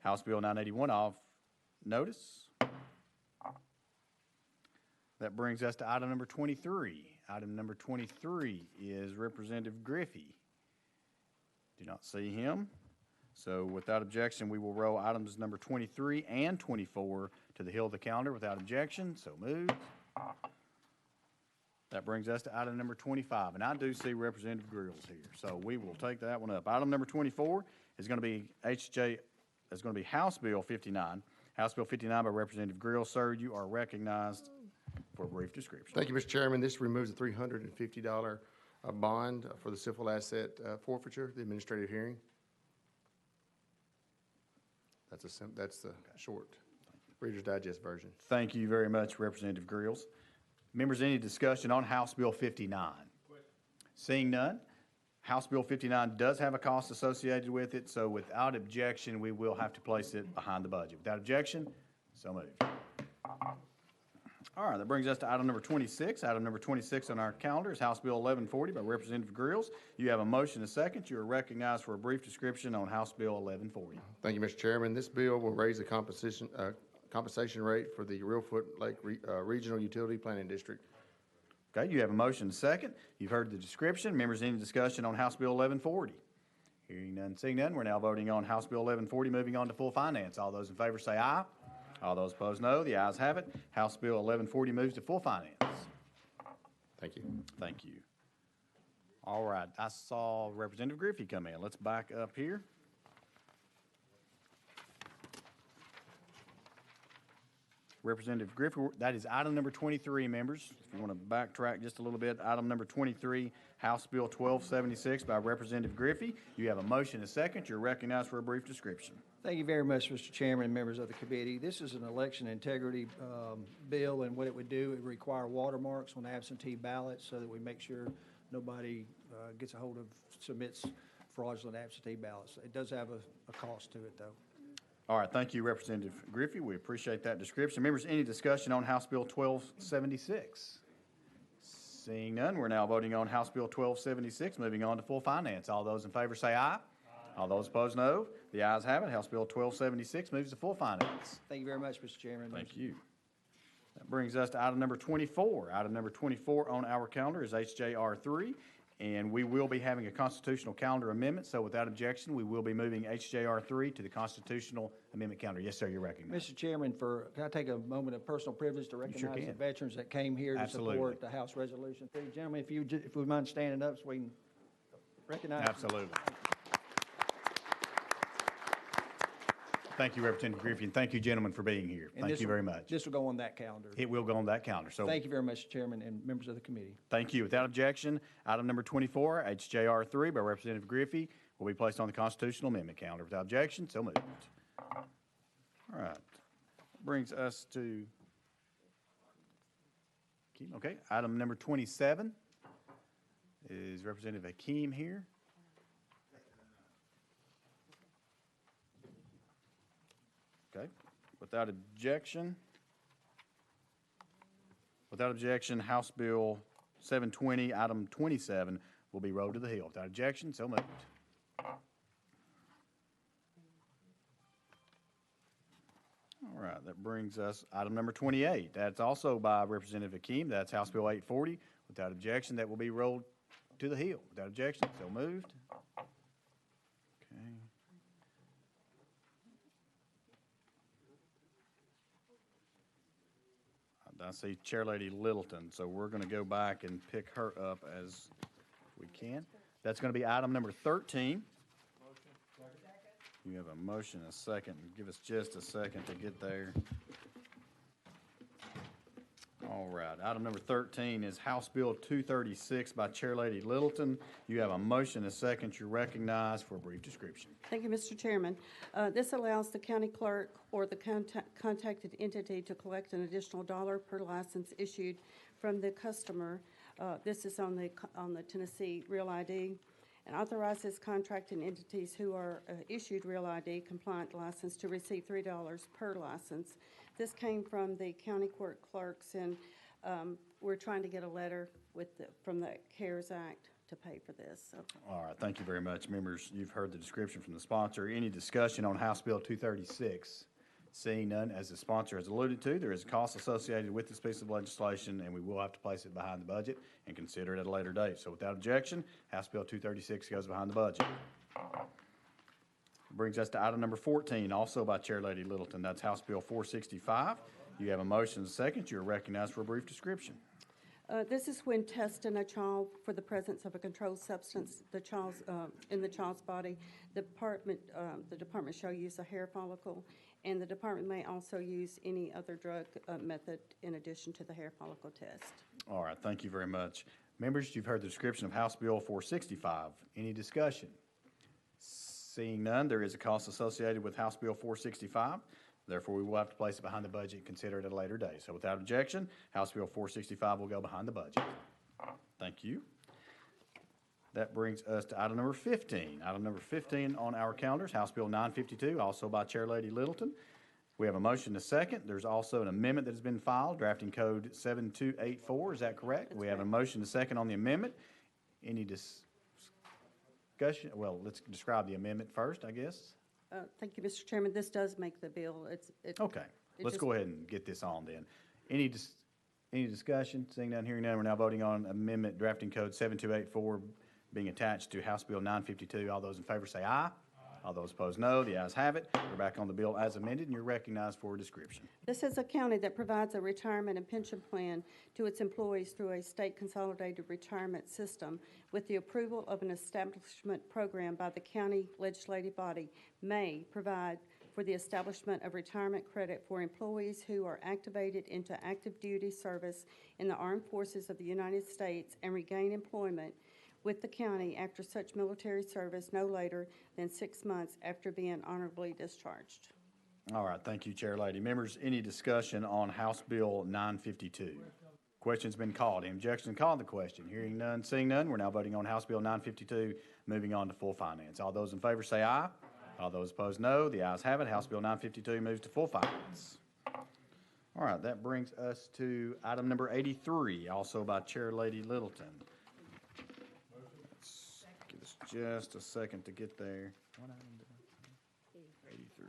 House Bill 981 off notice. That brings us to item number 23. Item number 23 is Representative Griffey. Do not see him. So without objection, we will roll items number 23 and 24 to the Hill of the calendar without objection. So moved. That brings us to item number 25, and I do see Representative Grills here, so we will take that one up. Item number 24 is going to be House Bill 59. House Bill 59 by Representative Grills. Sir, you are recognized for a brief description. Thank you, Mr. Chairman. This removes a $350 bond for the civil asset forfeiture, the administrative hearing. That's the short Reader's Digest version. Thank you very much, Representative Grills. Members, any discussion on House Bill 59? Seeing none, House Bill 59 does have a cost associated with it, so without objection, we will have to place it behind the budget. Without objection, so moved. All right, that brings us to item number 26. Item number 26 on our calendar is House Bill 1140 by Representative Grills. You have a motion and a second. You are recognized for a brief description on House Bill 1140. Thank you, Mr. Chairman. This bill will raise the compensation rate for the Reelfoot Lake Regional Utility Planning District. Okay, you have a motion and a second. You've heard the description. Members, any discussion on House Bill 1140? Hearing none, seeing none, we're now voting on House Bill 1140, moving on to full finance. All those in favor say aye. All those opposed, no. The ayes have it. House Bill 1140 moves to full finance. Thank you. Thank you. All right, I saw Representative Griffey come in. Let's back up here. Representative Griffey, that is item number 23, members. If you want to backtrack just a little bit, item number 23, House Bill 1276 by Representative Griffey. You have a motion and a second. You're recognized for a brief description. Thank you very much, Mr. Chairman and members of the committee. This is an election integrity bill, and what it would do, it would require watermarks on absentee ballots so that we make sure nobody gets a hold of, submits fraudulent absentee ballots. It does have a cost to it, though. All right, thank you, Representative Griffey. We appreciate that description. Members, any discussion on House Bill 1276? Seeing none, we're now voting on House Bill 1276, moving on to full finance. All those in favor say aye. All those opposed, no. The ayes have it. House Bill 1276 moves to full finance. Thank you very much, Mr. Chairman. Thank you. That brings us to item number 24. Item number 24 on our calendar is HJR 3, and we will be having a constitutional calendar amendment. So without objection, we will be moving HJR 3 to the constitutional amendment calendar. Yes, sir, you're recognized. Mr. Chairman, can I take a moment of personal privilege to recognize the veterans that came here to support the House Resolution 3? Gentlemen, if you would mind standing up so we can recognize. Absolutely. Thank you, Representative Griffey, and thank you, gentlemen, for being here. Thank you very much. This will go on that calendar. It will go on that calendar. So thank you very much, Chairman and members of the committee. Thank you. Without objection, item number 24, HJR 3 by Representative Griffey will be placed on the constitutional amendment calendar. Without objection, so moved. All right. Brings us to, okay, item number 27. Is Representative Hakeem here? Okay. Without objection, House Bill 720, item 27, will be rolled to the Hill. Without objection, so moved. All right, that brings us item number 28. That's also by Representative Hakeem. That's House Bill 840. Without objection, that will be rolled to the Hill. Without objection, so moved. Okay. I see Chairlady Littleton, so we're going to go back and pick her up as we can. That's going to be item number 13. You have a motion, a second. Give us just a second to get there. All right. right, item number 13 is House Bill 236 by Chair Lady Littleton. You have a motion, a second. You're recognized for a brief description. Thank you, Mr. Chairman. This allows the county clerk or the contacted entity to collect an additional $1 per license issued from the customer. This is on the Tennessee Real ID, and authorizes contracted entities who are issued Real ID compliant license to receive $3 per license. This came from the county court clerks, and we're trying to get a letter from the CARES Act to pay for this. So. All right, thank you very much. Members, you've heard the description from the sponsor. Any discussion on House Bill 236? Seeing none, as the sponsor has alluded to, there is a cost associated with this piece of legislation, and we will have to place it behind the budget and consider it at a later date. So without objection, House Bill 236 goes behind the budget. Brings us to item number 14, also by Chair Lady Littleton. That's House Bill 465. You have a motion and a second. You are recognized for a brief description. This is when testing a child for the presence of a controlled substance in the child's body. The department shall use a hair follicle, and the department may also use any other drug method in addition to the hair follicle test. All right, thank you very much. Members, you've heard the description of House Bill 465. Any discussion? Seeing none, there is a cost associated with House Bill 465. Therefore, we will have to place it behind the budget and consider it at a later date. So without objection, House Bill 465 will go behind the budget. Thank you. That brings us to item number 15. Item number 15 on our calendars, House Bill 952, also by Chair Lady Littleton. We have a motion to second. There's also an amendment that has been filed, drafting code 7284. Is that correct? That's we have a motion to second on the amendment. Any discussion? Well, let's describe the amendment first, I guess. Thank you, Mr. Chairman. This does make the bill. Okay, let's go ahead and get this on then. Any discussion? Seeing none, hearing none, we're now voting on amendment drafting code 7284 being attached to House Bill 952. All those in favor say aye. All those opposed, no. The ayes have it. We're back on the bill as amended, and you're recognized for a description. This is a county that provides a retirement and pension plan to its employees through a state consolidated retirement system. With the approval of an establishment program by the county legislative body, may provide for the establishment of retirement credit for employees who are activated into active duty service in the armed forces of the United States and regain employment with the county after such military service no later than 6 months after being honorably discharged. All right, thank you, Chair Lady. Members, any discussion on House Bill 952? Question's been called. Any objection to call the question? Hearing none, seeing none, we're now voting on House Bill 952, moving on to full finance. All those in favor say aye. All those opposed, no. The ayes have it. House Bill 952 moves to full finance. All right, that brings us to item number 83, also by Chair Lady Littleton. Give us just a second to get there. What item did I- 83.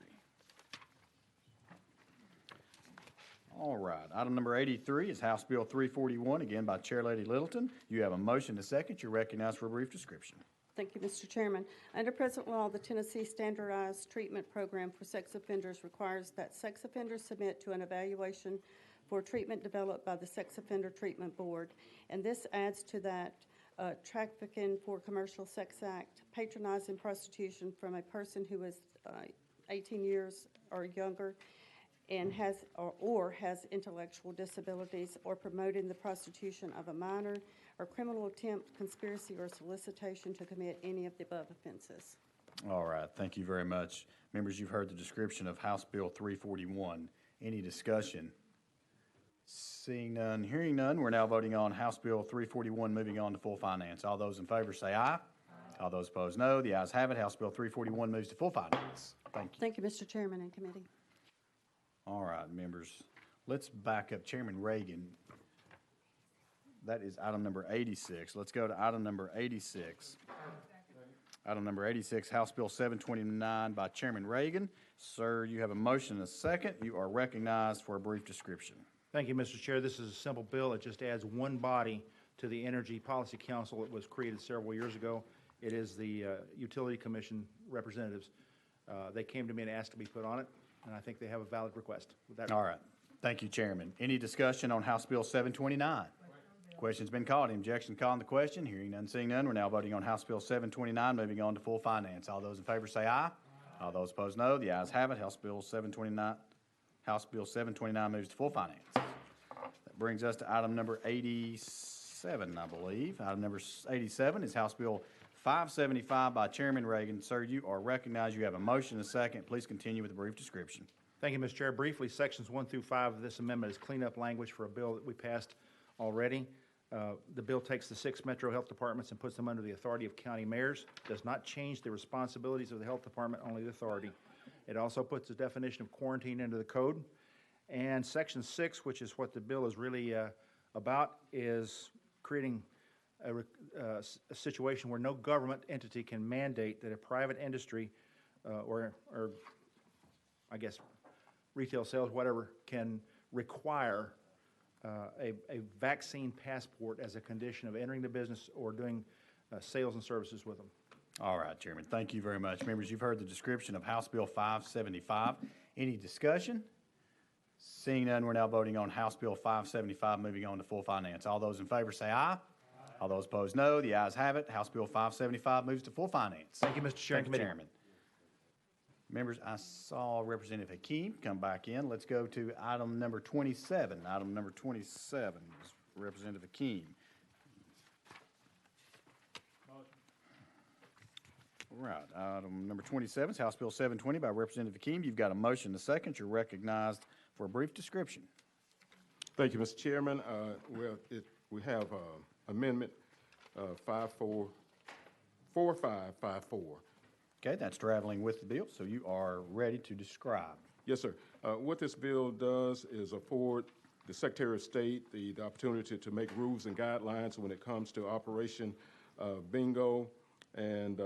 All right, item number 83 is House Bill 341, again by Chair Lady Littleton. You have a motion to second. You're recognized for a brief description. Thank you, Mr. Chairman. Under present law, the Tennessee Standardized Treatment Program for Sex Offenders requires that sex offenders submit to an evaluation for treatment developed by the Sex Offender Treatment Board. And this adds to that Trafficking for Commercial Sex Act, patronizing prostitution from a person who is 18 years or younger and has intellectual disabilities, or promoting the prostitution of a minor, or criminal attempt, conspiracy, or solicitation to commit any of the above offenses. All right, thank you very much. Members, you've heard the description of House Bill 341. Any discussion? Seeing none, hearing none, we're now voting on House Bill 341, moving on to full finance. All those in favor say aye. All those opposed, no. The ayes have it. House Bill 341 moves to full finance. Thank you. Thank you, Mr. Chairman and committee. All right, members, let's back up. Chairman Reagan, that is item number 86. Let's go to item number 86. Item number 86, House Bill 729 by Chairman Reagan. Sir, you have a motion and a second. You are recognized for a brief description. Thank you, Mr. Chair. This is a simple bill. It just adds one body to the Energy Policy Council that was created several years ago. It is the Utility Commission representatives. They came to me and asked to be put on it, and I think they have a valid request. With that, all right. Thank you, Chairman. Any discussion on House Bill 729? Question's been called. Any objection to calling the question? Hearing none, seeing none, we're now voting on House Bill 729, moving on to full finance. All those in favor say aye. All those opposed, no. The ayes have it. House Bill 729 moves to full finance. That brings us to item number 87, I believe. Item number 87 is House Bill 575 by Chairman Reagan. Sir, you are recognized. You have a motion and a second. Please continue with a brief description. Thank you, Mr. Chair. Briefly, sections 1 through 5 of this amendment is cleanup language for a bill that we passed already. The bill takes the 6 metro health departments and puts them under the authority of county mayors. Does not change the responsibilities of the health department, only the authority. It also puts the definition of quarantine into the code. And section 6, which is what the bill is really about, is creating a situation where no government entity can mandate that a private industry or I guess retail sales, whatever, can require a vaccine passport as a condition of entering the business or doing sales and services with them. All right, Chairman. Thank you very much. Members, you've heard the description of House Bill 575. Any discussion? Seeing none, we're now voting on House Bill 575, moving on to full finance. All those in favor say aye. All those opposed, no. The ayes have it. House Bill 575 moves to full finance. Thank you, Mr. Chair. Thank you, Chairman. Members, I saw Representative Hakeem come back in. Let's go to item number 27. Item number 27 is Representative Hakeem. All right, item number 27 is House Bill 720 by Representative Hakeem. You've got a motion to second. You're recognized for a brief description. Thank you, Mr. Chairman. We have amendment 4554. Okay, that's traveling with the bill, so you are ready to describe. Yes, sir. What this bill does is afford the Secretary of State the opportunity to make rules and guidelines when it comes to Operation Bingo, and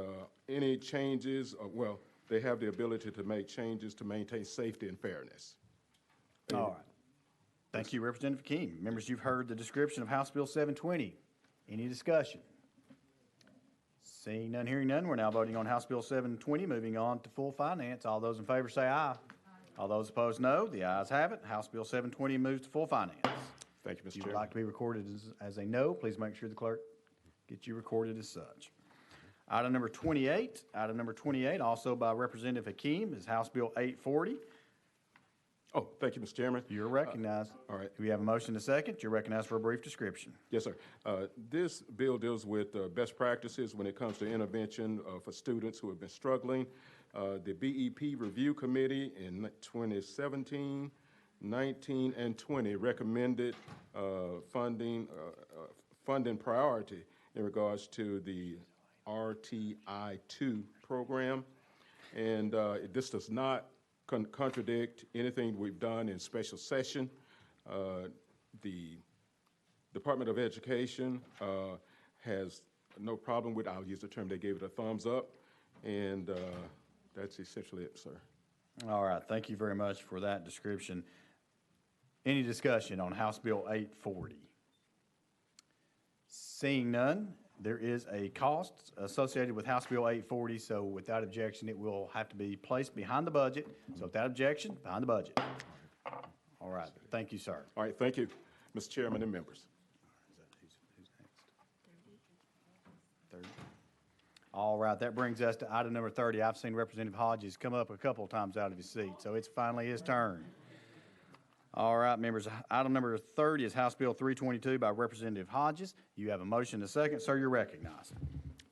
any changes, well, they have the ability to make changes to maintain safety and fairness. All right. Thank you, Representative Hakeem. Members, you've heard the description of House Bill 720. Any discussion? Seeing none, hearing none, we're now voting on House Bill 720, moving on to full finance. All those in favor say aye. All those opposed, no. The ayes have it. House Bill 720 moves to full finance. Thank you, Mr. If you Chairman. would like to be recorded as a no, please make sure the clerk gets you recorded as such. Item number 28. Item number 28, also by Representative Hakeem, is House Bill 840. Oh, thank you, Mr. Chairman. You're recognized. All right. We have a motion to second. You're recognized for a brief description. Yes, sir. This bill deals with best practices when it comes to intervention for students who have been struggling. The BEP Review Committee in 2017, 19, and 20 recommended funding priority in regards to the RTI2 program. And this does not contradict anything we've done in special session. The Department of Education has no problem with, I'll use the term, they gave it a thumbs up, and that's essentially it, sir. All right, thank you very much for that description. Any discussion on House Bill 840? Seeing none, there is a cost associated with House Bill 840, so without objection, it will have to be placed behind the budget. So without objection, behind the budget. All right, thank you, sir. All right, thank you, Mr. Chairman and members. Who's next? 30. All right, that brings us to item number 30. I've seen Representative Hodges come up a couple of times out of his seat, so it's finally his turn. All right, members, item number 30 is House Bill 322 by Representative Hodges. You have a motion to second. Sir, you're recognized.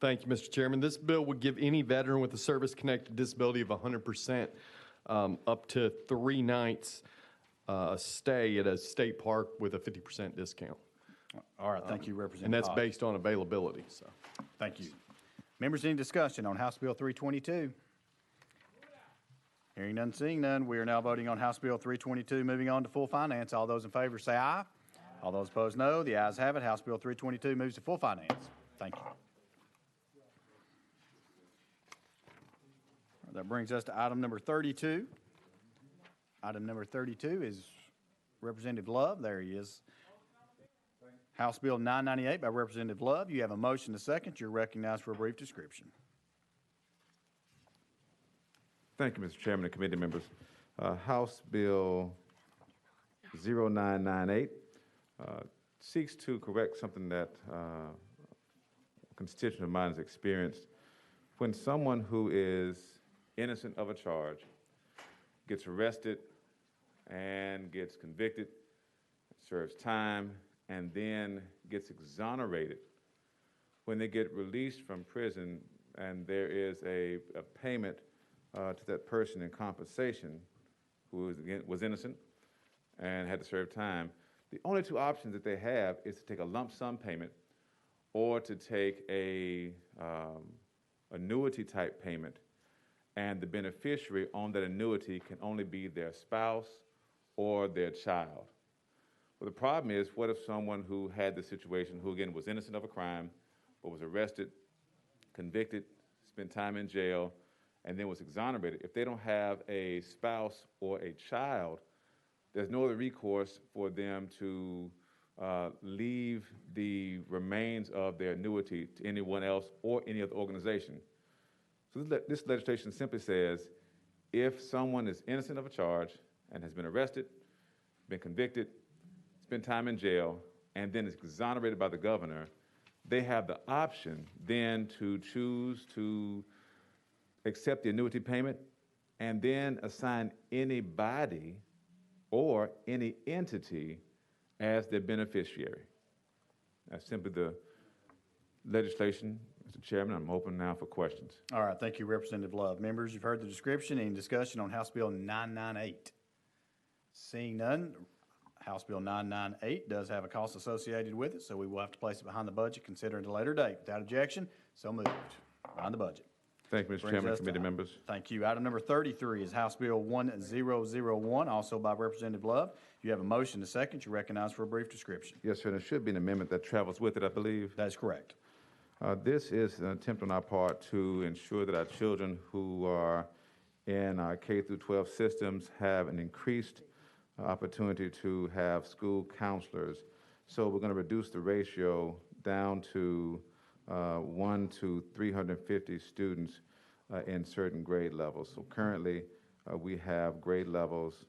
Thank you, Mr. Chairman. This bill would give any veteran with a service-connected disability of 100% up to 3 nights a stay at a state park with a 50% discount. All right, thank you, Representative And that's Hodges. based on availability, so. Thank you. Members, any discussion on House Bill 322? Hearing none, seeing none, we are now voting on House Bill 322, moving on to full finance. All those in favor say aye. All those opposed, no. The ayes have it. House Bill 322 moves to full finance. Thank you. That brings us to item number 32. Item number 32 is Representative Love. There he is. House Bill 998 by Representative Love. You have a motion to second. You're recognized for a brief description. Thank you, Mr. Chairman and committee members. House Bill 0998 seeks to correct something that a constituent of mine has experienced. When someone who is innocent of a charge gets arrested and gets convicted, serves time, and then gets exonerated when they get released from prison and there is a payment to that person in compensation who was innocent and had to serve time. The only two options that they have is to take a lump sum payment or to take a annuity type payment, and the beneficiary on that annuity can only be their spouse or their child. Well, the problem is, what if someone who had the situation, who again was innocent of a crime, but was arrested, convicted, spent time in jail, and then was exonerated? If they don't have a spouse or a child, there's no other recourse for them to leave the remains of their annuity to anyone else or any other organization. So this legislation simply says, if someone is innocent of a charge and has been arrested, been convicted, spent time in jail, and then is exonerated by the governor, they have the option then to choose to accept the annuity payment and then assign anybody or any entity as their beneficiary. That's simply the legislation. Mr. Chairman, I'm open now for questions. All right, thank you, Representative Love. Members, you've heard the description. Any discussion on House Bill 998? Seeing none, House Bill 998 does have a cost associated with it, so we will have to place it behind the budget, consider it at a later date. Without objection, so moved. Behind the budget. Thank you, Mr. Chairman, committee members. Thank you. Item number 33 is House Bill 1001, also by Representative Love. You have a motion to second. You're recognized for a brief description. Yes, sir. There should be an amendment that travels with it, I believe. That is correct. This is an attempt on our part to ensure that our children who are in our K through 12 systems have an increased opportunity to have school counselors. So we're going to reduce the ratio down to 1 to 350 students in certain grade levels. So currently, we have grade levels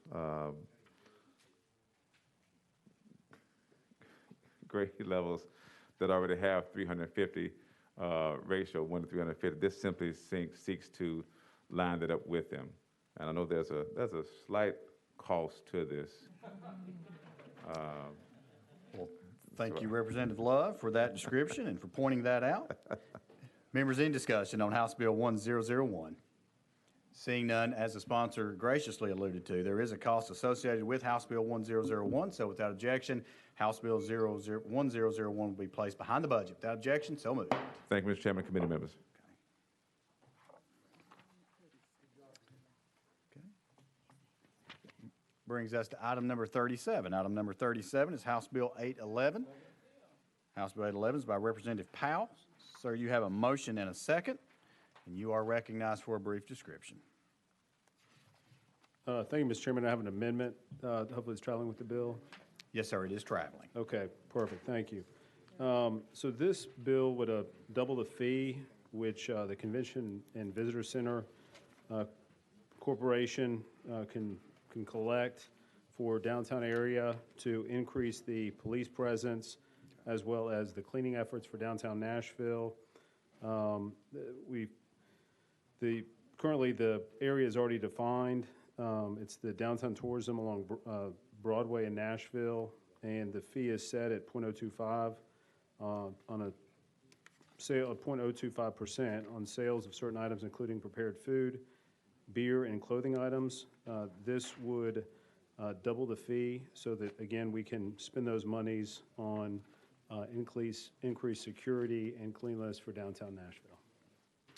that already have 350 ratio, 1 to 350. This simply seeks to line that up with them. And I know there's a slight cost to this. Well, thank you, Representative Love, for that description and for pointing that out. Members, in discussion on House Bill 1001. Seeing none, as the sponsor graciously alluded to, there is a cost associated with House Bill 1001, so without objection, House Bill 1001 will be placed behind the budget. Without objection, so moved. Thank you, Mr. Chairman, committee members. Brings us to item number 37. Item number 37 is House Bill 811. House Bill 811 is by Representative Powell. Sir, you have a motion and a second, and you are recognized for a brief description. Thank you, Mr. Chairman. I have an amendment. Hopefully it's traveling with the bill. Yes, sir, it is traveling. Okay, perfect. Thank you. So this bill would double the fee which the Convention and Visitor Center Corporation can collect for downtown area to increase the police presence as well as the cleaning efforts for downtown Nashville. Currently the area is already defined. It's the downtown tourism along Broadway in Nashville, and the fee is set at 0.025 on a sale of 0.025% on sales of certain items, including prepared food, beer, and clothing items. This would double the fee so that, again, we can spend those monies on increased security and cleanliness for downtown Nashville.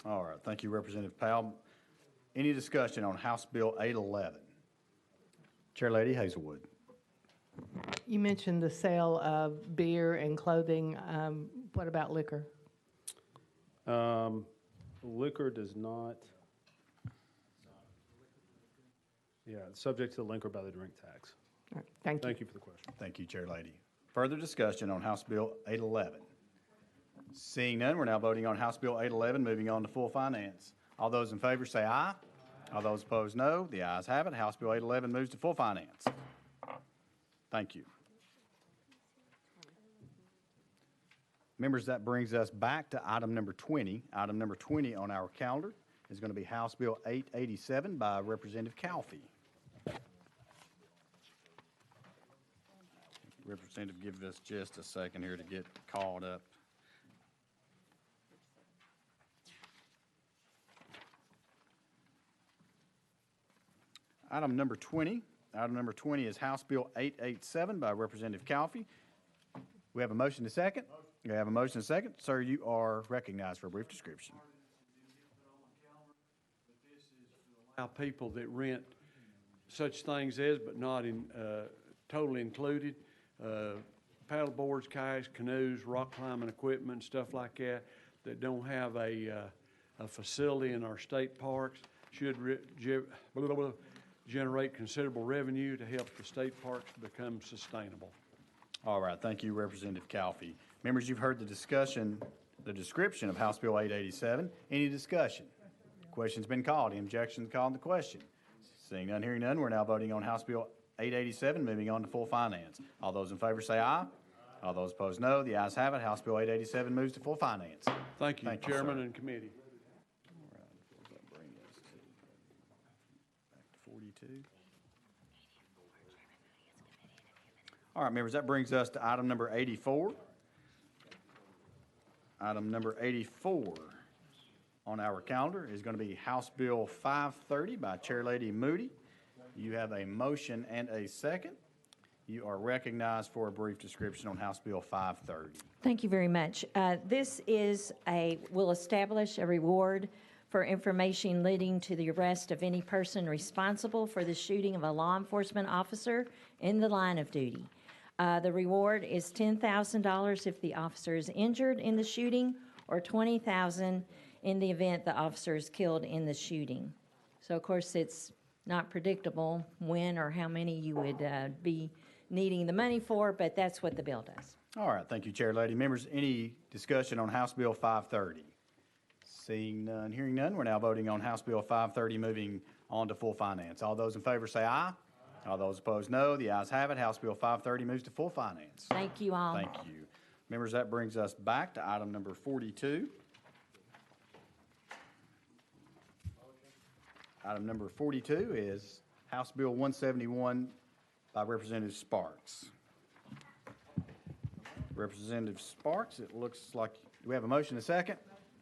All right, thank you, Representative Powell. Any discussion on House Bill 811? Chair Lady Hazelwood. You mentioned the sale of beer and clothing. What about liquor? Liquor does not. Yeah, it's subject to the liquor by the drink tax. All right, thank you. Thank you for the question. Thank you, Chair Lady. Further discussion on House Bill 811? Seeing none, we're now voting on House Bill 811, moving on to full finance. All those in favor say aye. All those opposed, no. The ayes have it. House Bill 811 moves to full finance. Thank you. Members, that brings us back to item number 20. Item number 20 on our calendar is going to be House Bill 887 by Representative Calfee. Representative, give us just a second here to get caught up. Item number 20. Item number 20 is House Bill 887 by Representative Calfee. We have a motion to second. We have a motion to second. Sir, you are recognized for a brief description. Allow people that rent such things as, but not in, totally included, paddle boards, kayaks, canoes, rock climbing equipment, stuff like that, that don't have a facility in our state parks, should generate considerable revenue to help the state parks become sustainable. All right, thank you, Representative Calfee. Members, you've heard the discussion, the description of House Bill 887. Any discussion? Question's been called. Any objections called on the question? Seeing none, hearing none, we're now voting on House Bill 887, moving on to full finance. All those in favor say aye. All those opposed, no. The ayes have it. House Bill 887 moves to full finance. Thank you, Chairman sir. and committee. All right, what does that bring us to? Back to 42. All right, members, that brings us to item number 84. Item number 84 on our calendar is going to be House Bill 530 by Chairlady Moody. You have a motion and a second. You are recognized for a brief description on House Bill 530. Thank you very much. This will establish a reward for information leading to the arrest of any person responsible for the shooting of a law enforcement officer in the line of duty. The reward is $10,000 if the officer is injured in the shooting, or $20,000 in the event the officer is killed in the shooting. So, of course, it's not predictable when or how many you would be needing the money for, but that's what the bill does. All right, thank you, Chairlady. Members, any discussion on House Bill 530? Seeing none, hearing none, we're now voting on House Bill 530, moving on to full finance. All those in favor say aye. All those opposed, no. The ayes have it. House Bill 530 moves to full finance. Thank you all. Thank you. Members, that brings us back to item number 42. Item number 42 is House Bill 171 by Representative Sparks. Representative Sparks, it looks like, do we have a motion to second?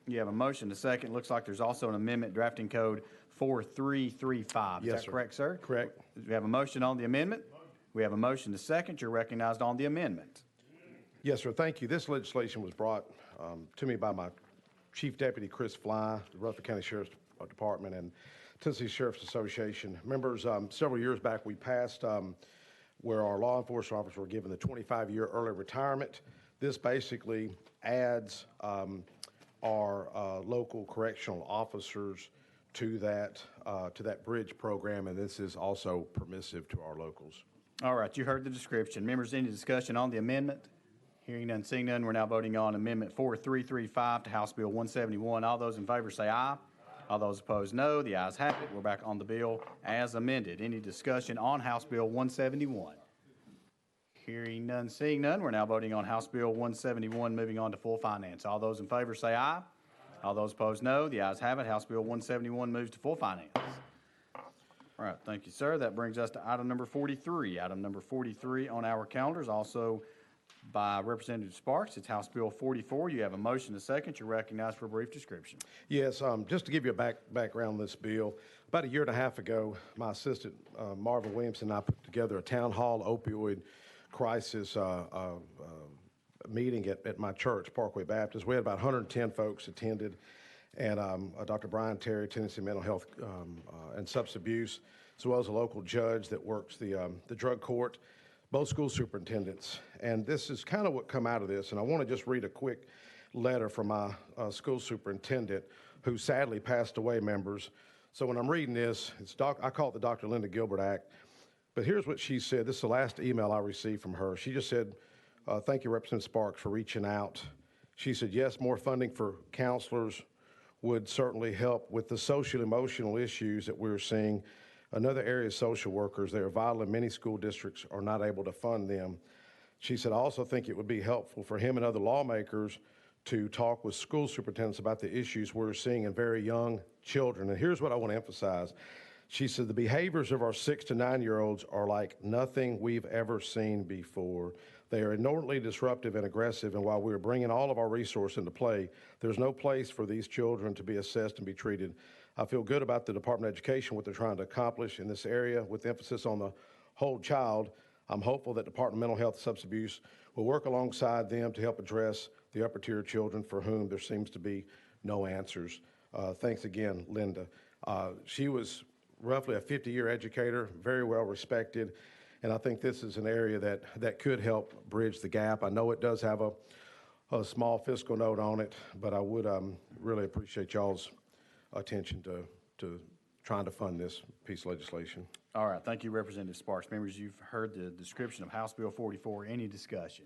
You have a motion to second. Looks like there's also an amendment, drafting code 4335. Is that correct, sir? Correct. We have a motion on the amendment. We have a motion to second. You're recognized on the amendment. Yes, sir. Thank you. This legislation was brought to me by my Chief Deputy, Chris Fly, the Rutherford County Sheriff's Department, and Tennessee Sheriff's Association. Members, several years back, we passed where our law enforcement officers were given the 25-year early retirement. This basically adds our local correctional officers to that bridge program, and this is also permissive to our locals. All right, you heard the description. Members, any discussion on the amendment? Hearing none, seeing none, we're now voting on Amendment 4335 to House Bill 171. All those in favor say aye. All those opposed, no. The ayes have it. We're back on the bill as amended. Any discussion on House Bill 171? Hearing none, seeing none, we're now voting on House Bill 171, moving on to full finance. All those in favor say aye. All those opposed, no. The ayes have it. House Bill 171 moves to full finance. All right, thank you, sir. That brings us to item number 43. Item number 43 on our calendars, also by Representative Sparks. It's House Bill 44. You have a motion to second. You're recognized for a brief description. Yes, just to give you a background on this bill, about a year and a half ago, my assistant, Marvin Williamson, and I put together a town hall opioid crisis meeting at my church, Parkway Baptist. We had about 110 folks attended, and Dr. Brian Terry, Tennessee Mental Health and Substance Abuse, as well as a local judge that works the drug court, both school superintendents. And this is kind of what come out of this, and I want to just read a quick letter from my school superintendent, who sadly passed away, members. So when I'm reading this, I call it the Dr. Linda Gilbert Act, but here's what she said. This is the last email I received from her. She just said, thank you, Representative Sparks, for reaching out. She said, yes, more funding for counselors would certainly help with the social emotional issues that we're seeing. Another area is social workers. They are vital, and many school districts are not able to fund them. She said, I also think it would be helpful for him and other lawmakers to talk with school superintendents about the issues we're seeing in very young children. And here's what I want to emphasize. She said, the behaviors of our 6 to 9-year-olds are like nothing we've ever seen before. They are inordinately disruptive and aggressive, and while we are bringing all of our resource into play, there's no place for these children to be assessed and be treated. I feel good about the Department of Education, what they're trying to accomplish in this area with emphasis on the whole child. I'm hopeful that Department of Mental Health and Substance Abuse will work alongside them to help address the upper tier children for whom there seems to be no answers. Thanks again, Linda. She was roughly a 50-year educator, very well respected, and I think this is an area that could help bridge the gap. I know it does have a small fiscal note on it, but I would really appreciate y'all's attention to trying to fund this piece of legislation. All right, thank you, Representative Sparks. Members, you've heard the description of House Bill 44. Any discussion?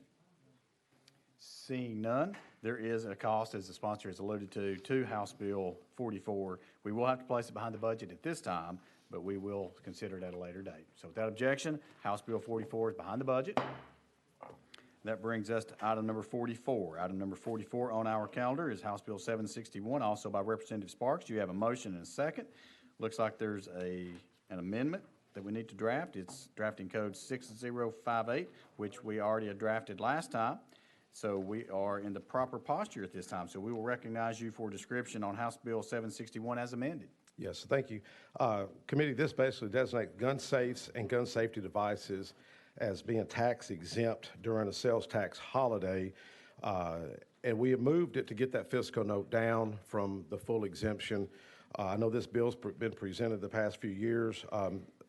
Seeing none, there is a cost, as the sponsor has alluded to House Bill 44. We will have to place it behind the budget at this time, but we will consider it at a later date. So without objection, House Bill 44 is behind the budget. That brings us to item number 44. Item number 44 on our calendar is House Bill 761, also by Representative Sparks. You have a motion and a second. Looks like there's an amendment that we need to draft. It's drafting code 6058, which we already drafted last time. So we are in the proper posture at this time. So we will recognize you for description on House Bill 761 as amended. Yes, thank you. Committee, this basically designates gun safes and gun safety devices as being tax exempt during a sales tax holiday. And we have moved it to get that fiscal note down from the full exemption. I know this bill's been presented the past few years.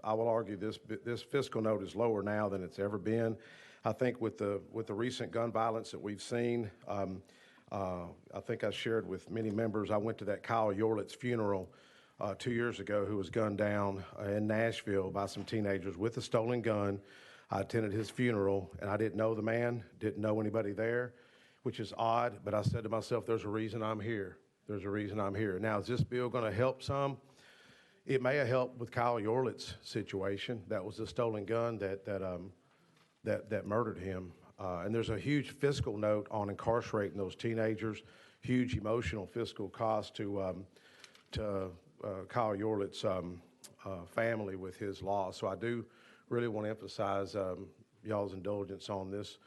I will argue this fiscal note is lower now than it's ever been. I think with the recent gun violence that we've seen, I think I shared with many members, I went to that Kyle Yorlitz's funeral 2 years ago, who was gunned down in Nashville by some teenagers with a stolen gun. I attended his funeral, and I didn't know the man, didn't know anybody there, which is odd, but I said to myself, there's a reason I'm here. There's a reason I'm here. Now, is this bill going to help some? It may have helped with Kyle Yorlitz's situation. That was a stolen gun that murdered him. And there's a huge fiscal note on incarcerating those teenagers, huge emotional fiscal cost to Kyle Yorlitz's family with his loss. So I do really want to emphasize y'all's indulgence on this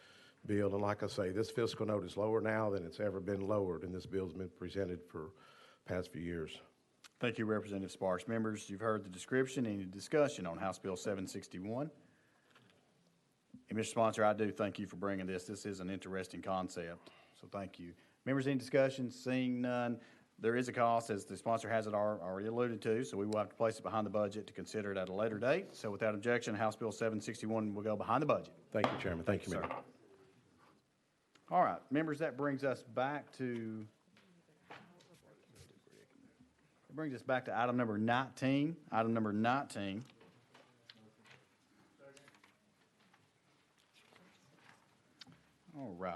bill. And like I say, this fiscal note is lower now than it's ever been lowered, and this bill's been presented for the past few years. Thank you, Representative Sparks. Members, you've heard the description. Any discussion on House Bill 761? And Mr. Sponsor, I do thank you for bringing this. This is an interesting concept, so thank you. Members, any discussion? Seeing none, there is a cost, as the sponsor has it already alluded to, so we will have to place it behind the budget to consider it at a later date. So without objection, House Bill 761 will go behind the budget. Thank you, Chairman. Thank you, Mayor. All right, members, that brings us back to item number 19. Item number 19. All right.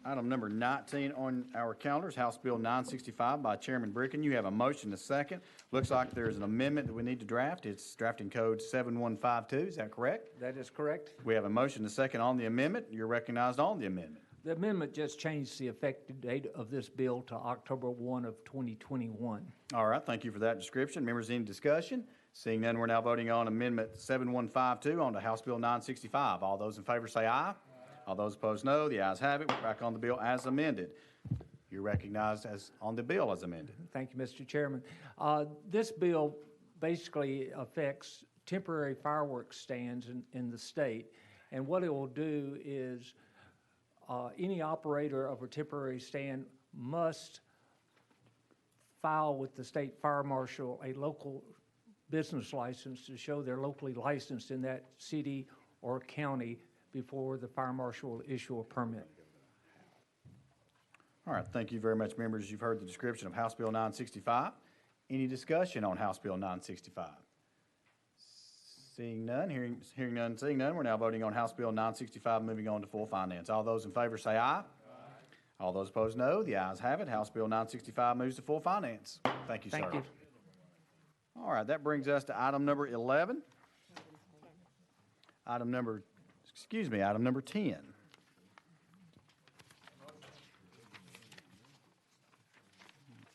Item number 19 on our calendar is House Bill 965 by Chairman Bricken. You have a motion and a second. Looks like there's an amendment that we need to draft. It's drafting code 7152. Is that correct? That is correct. We have a motion and a second on the amendment. You're recognized on the amendment. The amendment just changed the effective date of this bill to October 1 of 2021. All right, thank you for that description. Members, any discussion? Seeing none, we're now voting on Amendment 7152 on to House Bill 965. All those in favor say aye. All those opposed, no. The ayes have it. We're back on the bill as amended. You're recognized as on the bill as amended. Thank you, Mr. Chairman. This bill basically affects temporary fireworks stands in the state. And what it will do is any operator of a temporary stand must file with the state fire marshal a local business license to show they're locally licensed in that city or county before the fire marshal will issue a permit. All right, thank you very much, members. You've heard the description of House Bill 965. Any discussion on House Bill 965? Seeing none, hearing none, seeing none, we're now voting on House Bill 965, moving on to full finance. All those in favor say aye. Aye. All those opposed, no. The ayes have it. House Bill 965 moves to full finance. Thank you, sir. Thank you. All right, that brings us to item number 11. Item number 10.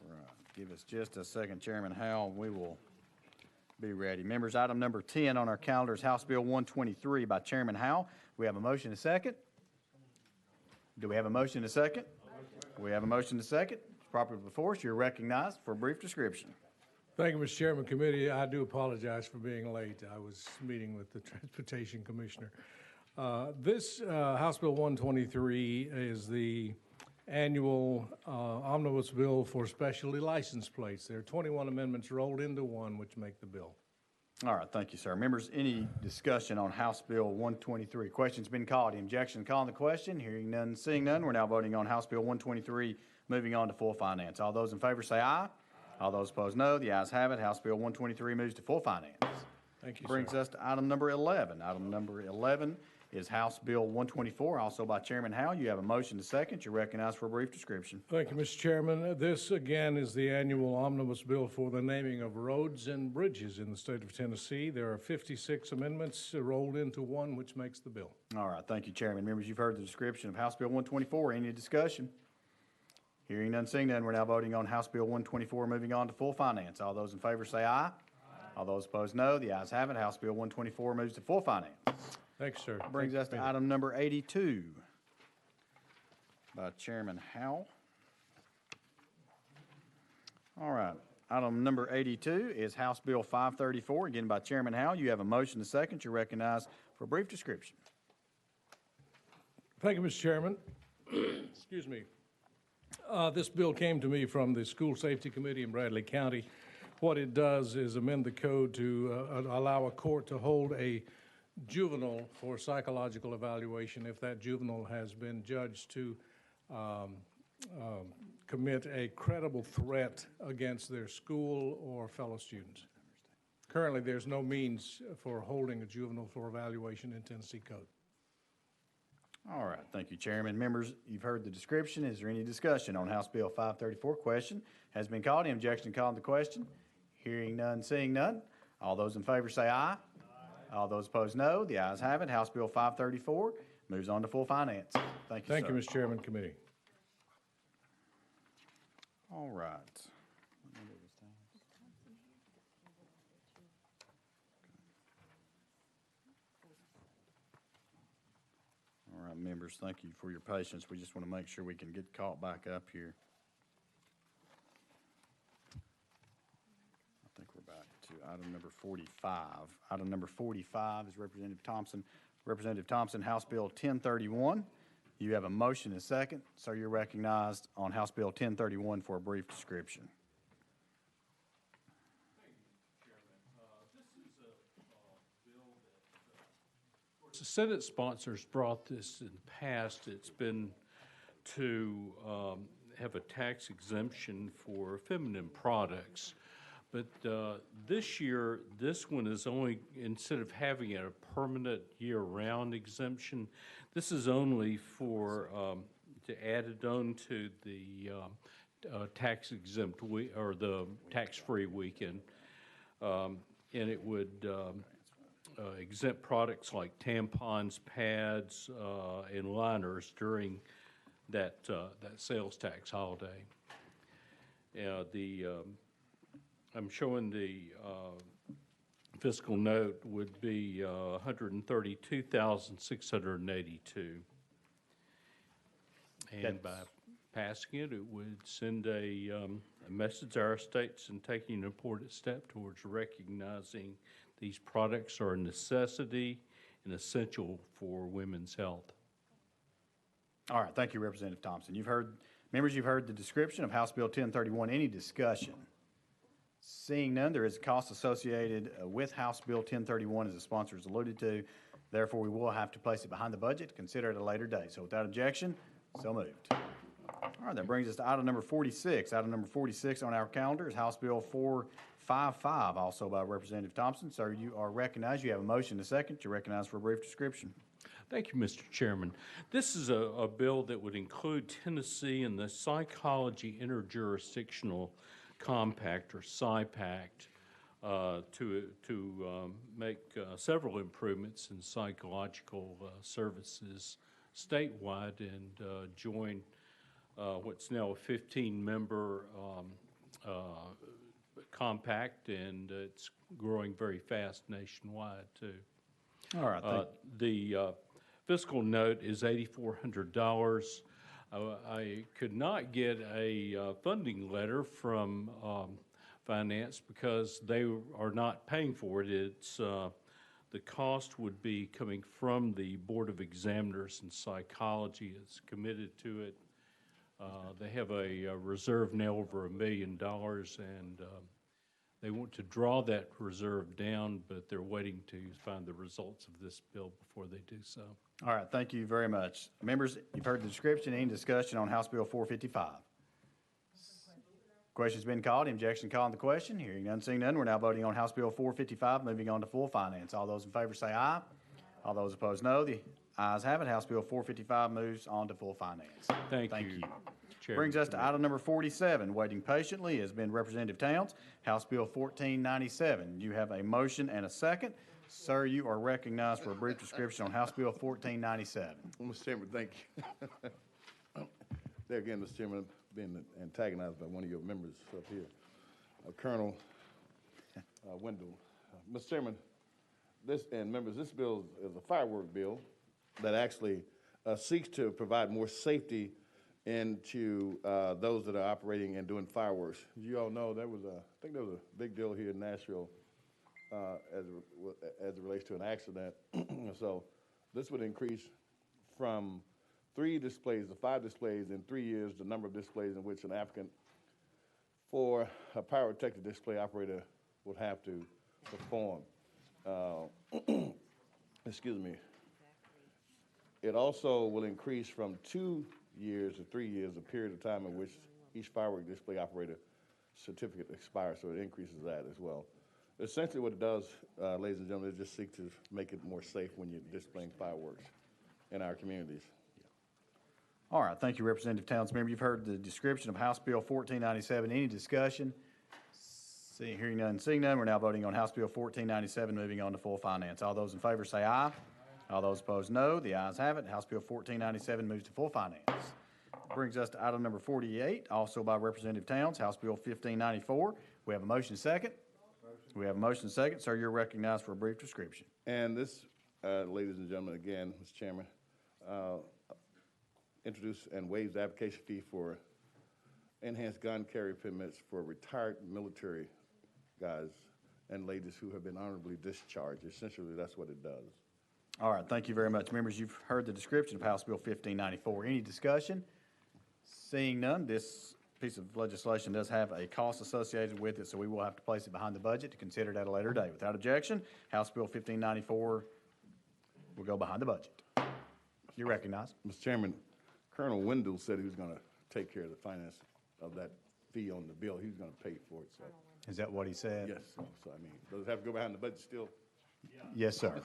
Right. Give us just a second, Chairman Howell. We will Be ready. Members, item number 10 on our calendar is House Bill 123 by Chairman Howe. We have a motion and a second. Do we have a motion and a second? We have a motion and a second. It's properly before us. You're recognized for a brief description. Thank you, Mr. Chairman. Committee, I do apologize for being late. I was meeting with the Transportation Commissioner. This House Bill 123 is the annual omnibus bill for specialty license plates. There are 21 amendments rolled into one which make the bill. All right, thank you, sir. Members, any discussion on House Bill 123? Question's been called. Any objection calling the question? Hearing none, seeing none, we're now voting on House Bill 123, moving on to full finance. All those in favor say aye. All those opposed, no. The ayes have it. House Bill 123 moves to full finance. Thank you, Brings sir. us to item number 11. Item number 11 is House Bill 124, also by Chairman Howe. You have a motion to second. You're recognized for a brief description. Thank you, Mr. Chairman. This, again, is the annual omnibus bill for the naming of roads and bridges in the state of Tennessee. There are 56 amendments rolled into one, which makes the bill. All right, thank you, Chairman. Members, you've heard the description of House Bill 124. Any discussion? Hearing none, seeing none, we're now voting on House Bill 124, moving on to full finance. All those in favor say aye. All those opposed, no. The ayes have it. House Bill 124 moves to full finance. Thanks, sir. Brings us to item number 82 by Chairman Howe. All right, item number 82 is House Bill 534, again by Chairman Howe. You have a motion to second. You're recognized for a brief description. Thank you, Mr. Chairman. Excuse me. This bill came to me from the School Safety Committee in Bradley County. What it does is amend the code to allow a court to hold a juvenile for psychological evaluation if that juvenile has been judged to commit a credible threat against their school or fellow students. Currently, there's no means for holding a juvenile for evaluation in Tennessee code. All right, thank you, Chairman. Members, you've heard the description. Is there any discussion on House Bill 534? Question has been called. Any objection calling the question? Hearing none, seeing none. All those in favor say aye. All those opposed, no. The ayes have it. House Bill 534 moves on to full finance. Thank you, Thank sir. you, Mr. Chairman, committee. All right. All right, members, thank you for your patience. We just want to make sure we can get caught back up here. I think we're back to item number 45. Item number 45 is Representative Thompson. Representative Thompson, House Bill 1031. You have a motion and a second. Sir, you're recognized on House Bill 1031 for a brief description. The Senate sponsors brought this in the past. It's been to have a tax exemption for feminine products. But this year, this one is only, instead of having a permanent year-round exemption, this is only for, to add it on to the tax exempt week, or the tax-free weekend. And it would exempt products like tampons, pads, and liners during that sales tax holiday. I'm showing the fiscal note would be $132,682. And by passing it, it would send a message to our states and taking an important step towards recognizing these products are a necessity and essential for women's health. All right, thank you, Representative Thompson. Members, you've heard the description of House Bill 1031. Any discussion? Seeing none, there is a cost associated with House Bill 1031, as the sponsors alluded to. Therefore, we will have to place it behind the budget to consider at a later date. So without objection, so moved. All right, that brings us to item number 46. Item number 46 on our calendar is House Bill 455, also by Representative Thompson. Sir, you are recognized. You have a motion and a second. You're recognized for a brief description. Thank you, Mr. Chairman. This is a bill that would include Tennessee in the Psychology Interjurisdictional Compact, or PsyPact, to make several improvements in psychological services statewide and join what's now a 15-member compact, and it's growing very fast nationwide, too. All right, The fiscal note is $8,400. I could not get a funding letter from Finance because they are not paying for it. It's the cost would be coming from the Board of Examiners in Psychology. It's committed to it. They have a reserve now over $1 million, and they want to draw that reserve down, but they're waiting to find the results of this bill before they do so. All right, thank you very much. Members, you've heard the description. Any discussion on House Bill 455? Question's been called. Any objection to calling the question? Hearing none, seeing none, we're now voting on House Bill 455, moving on to full finance. All those in favor say aye. All those opposed, no. The ayes have it. House Bill 455 moves on to full finance. Thank you. Chairman. Brings us to item number 47. Waiting patiently has been Representative Towns, House Bill 1497. You have a motion and a second. Sir, you are recognized for a brief description on House Bill 1497. Well, Mr. Chairman, thank you. There again, Mr. Chairman, being antagonized by one of your members up here, Colonel Wendell. Mr. Chairman, this bill is a firework bill that actually seeks to provide more safety into those that are operating and doing fireworks. As you all know, I think there was a big deal here in Nashville as it relates to an accident. So this would increase from 3 displays to 5 displays in 3 years, the number of displays in which an applicant for a pyrotechnic display operator would have to perform. Excuse me. It also will increase from 2 years to 3 years, a period of time in which each firework display operator certificate expires, so it increases that as well. Essentially what it does, ladies and gentlemen, is just seek to make it more safe when you're displaying fireworks in our communities. All right, thank you, Representative Towns. Member, you've heard the description of House Bill 1497. Any discussion? Hearing none, seeing none, we're now voting on House Bill 1497, moving on to full finance. All those in favor say aye. All those opposed, no. The ayes have it. House Bill 1497 moves to full finance. Brings us to item number 48, also by Representative Towns, House Bill 1594. We have a motion second. We have a motion second. Sir, you're recognized for a brief description. And this, ladies and gentlemen, again, Mr. Chairman, introduce and waives the application fee for enhanced gun carry permits for retired military guys and ladies who have been honorably discharged. Essentially, that's what it does. All right, thank you very much. Members, you've heard the description of House Bill 1594. Any discussion? Seeing none, this piece of legislation does have a cost associated with it, so we will have to place it behind the budget to consider it at a later date. Without objection, House Bill 1594 will go behind the budget. You're recognized. Mr. Chairman, Colonel Wendell said he was going to take care of the finance of that fee on the bill. He was going to pay for it. So. Is that what he said? Yes. So, I mean, does it have to go behind the budget still? Yes, sir.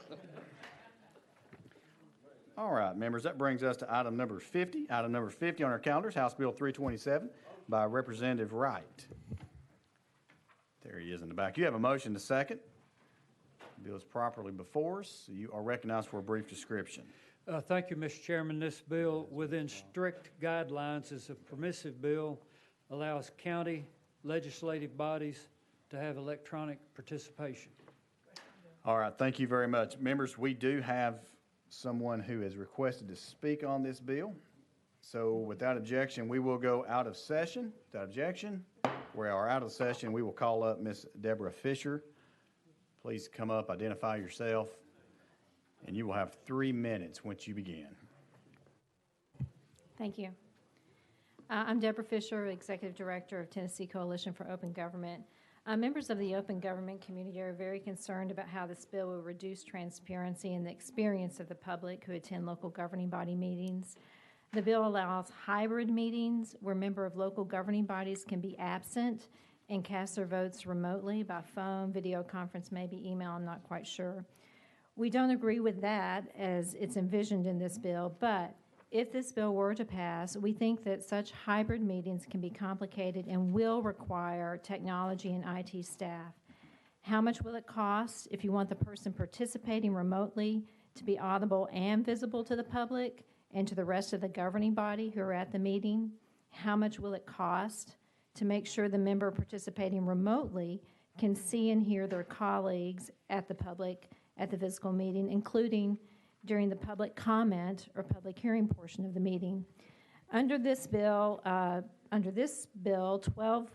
All right, members, that brings us to item number 50. Item number 50 on our calendars, House Bill 327 by Representative Wright. There he is in the back. You have a motion to second. The bill is properly before us. You are recognized for a brief description. Thank you, Mr. Chairman. This bill, within strict guidelines, is a permissive bill, allows county legislative bodies to have electronic participation. All right, thank you very much. Members, we do have someone who has requested to speak on this bill. So without objection, we will go out of session. Without objection, we are out of session. We will call up Ms. Deborah Fisher. Please come up, identify yourself, and you will have 3 minutes once you begin. Thank you. I'm Deborah Fisher, Executive Director of Tennessee Coalition for Open Government. Members of the open government community are very concerned about how this bill will reduce transparency and the experience of the public who attend local governing body meetings. The bill allows hybrid meetings where members of local governing bodies can be absent and cast their votes remotely by phone, video conference, maybe email, I'm not quite sure. We don't agree with that as it's envisioned in this bill, but if this bill were to pass, we think that such hybrid meetings can be complicated and will require technology and IT staff. How much will it cost if you want the person participating remotely to be audible and visible to the public and to the rest of the governing body who are at the meeting? How much will it cost to make sure the member participating remotely can see and hear their colleagues at the physical meeting, including during the public comment or public hearing portion of the meeting. Under this bill, 12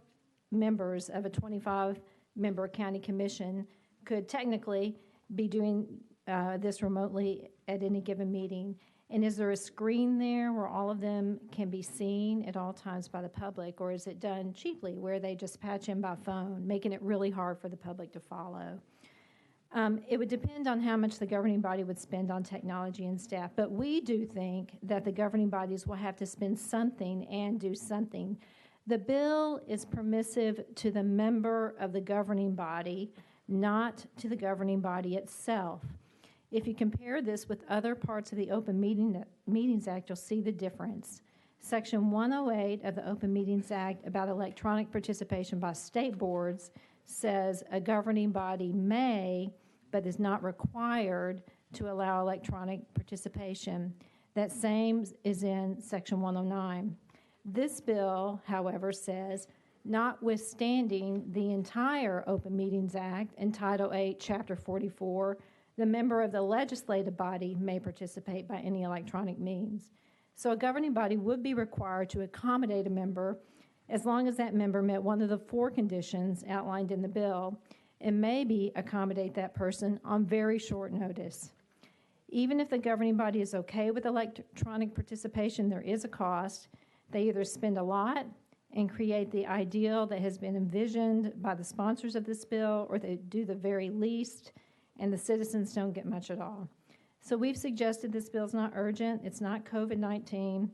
members of a 25-member county commission could technically be doing this remotely at any given meeting. And is there a screen there where all of them can be seen at all times by the public, or is it done cheaply where they just patch in by phone, making it really hard for the public to follow? It would depend on how much the governing body would spend on technology and staff, but we do think that the governing bodies will have to spend something and do something. The bill is permissive to the member of the governing body, not to the governing body itself. If you compare this with other parts of the Open Meetings Act, you'll see the difference. Section 108 of the Open Meetings Act about electronic participation by state boards says a governing body may, but is not required to allow electronic participation. That same is in Section 109. This bill, however, says, notwithstanding the entire Open Meetings Act and Title 8, Chapter 44, the member of the legislative body may participate by any electronic means. So a governing body would be required to accommodate a member as long as that member met one of the 4 conditions outlined in the bill, and maybe accommodate that person on very short notice. Even if the governing body is okay with electronic participation, there is a cost. They either spend a lot and create the ideal that has been envisioned by the sponsors of this bill, or they do the very least, and the citizens don't get much at all. So we've suggested this bill is not urgent, it's not COVID-19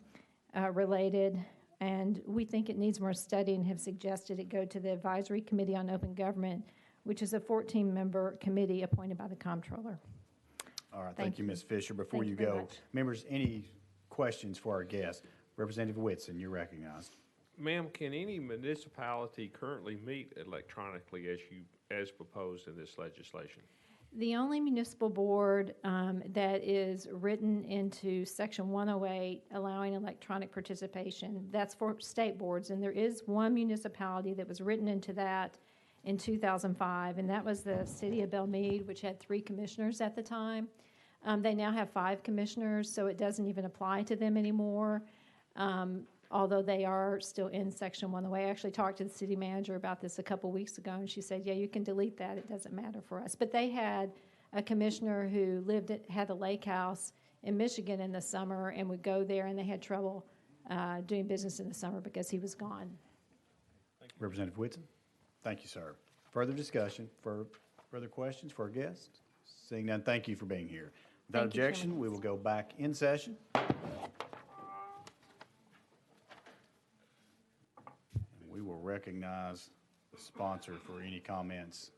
related, and we think it needs more study and have suggested it go to the Advisory Committee on Open Government, which is a 14-member committee appointed by the comptroller. All right, thank you, Ms. Fisher. Before Thank you you very go, much. members, any questions for our guest? Representative Whitson, you're recognized. Ma'am, can any municipality currently meet electronically as proposed in this legislation? The only municipal board that is written into Section 108 allowing electronic participation, that's for state boards, and there is one municipality that was written into that in 2005, and that was the city of Belmead, which had 3 commissioners at the time. They now have 5 commissioners, so it doesn't even apply to them anymore, although they are still in Section 108. I actually talked to the city manager about this a couple weeks ago, and she said, yeah, you can delete that. It doesn't matter for us. But they had a commissioner who had a lake house in Michigan in the summer and would go there, and they had trouble doing business in the summer because he was gone. Representative Whitson? Thank you, sir. Further discussion, further questions for our guest? Seeing none, thank you for being here. Without Thank you, objection, Chairman. we will go back in session. We will recognize the sponsor for any comments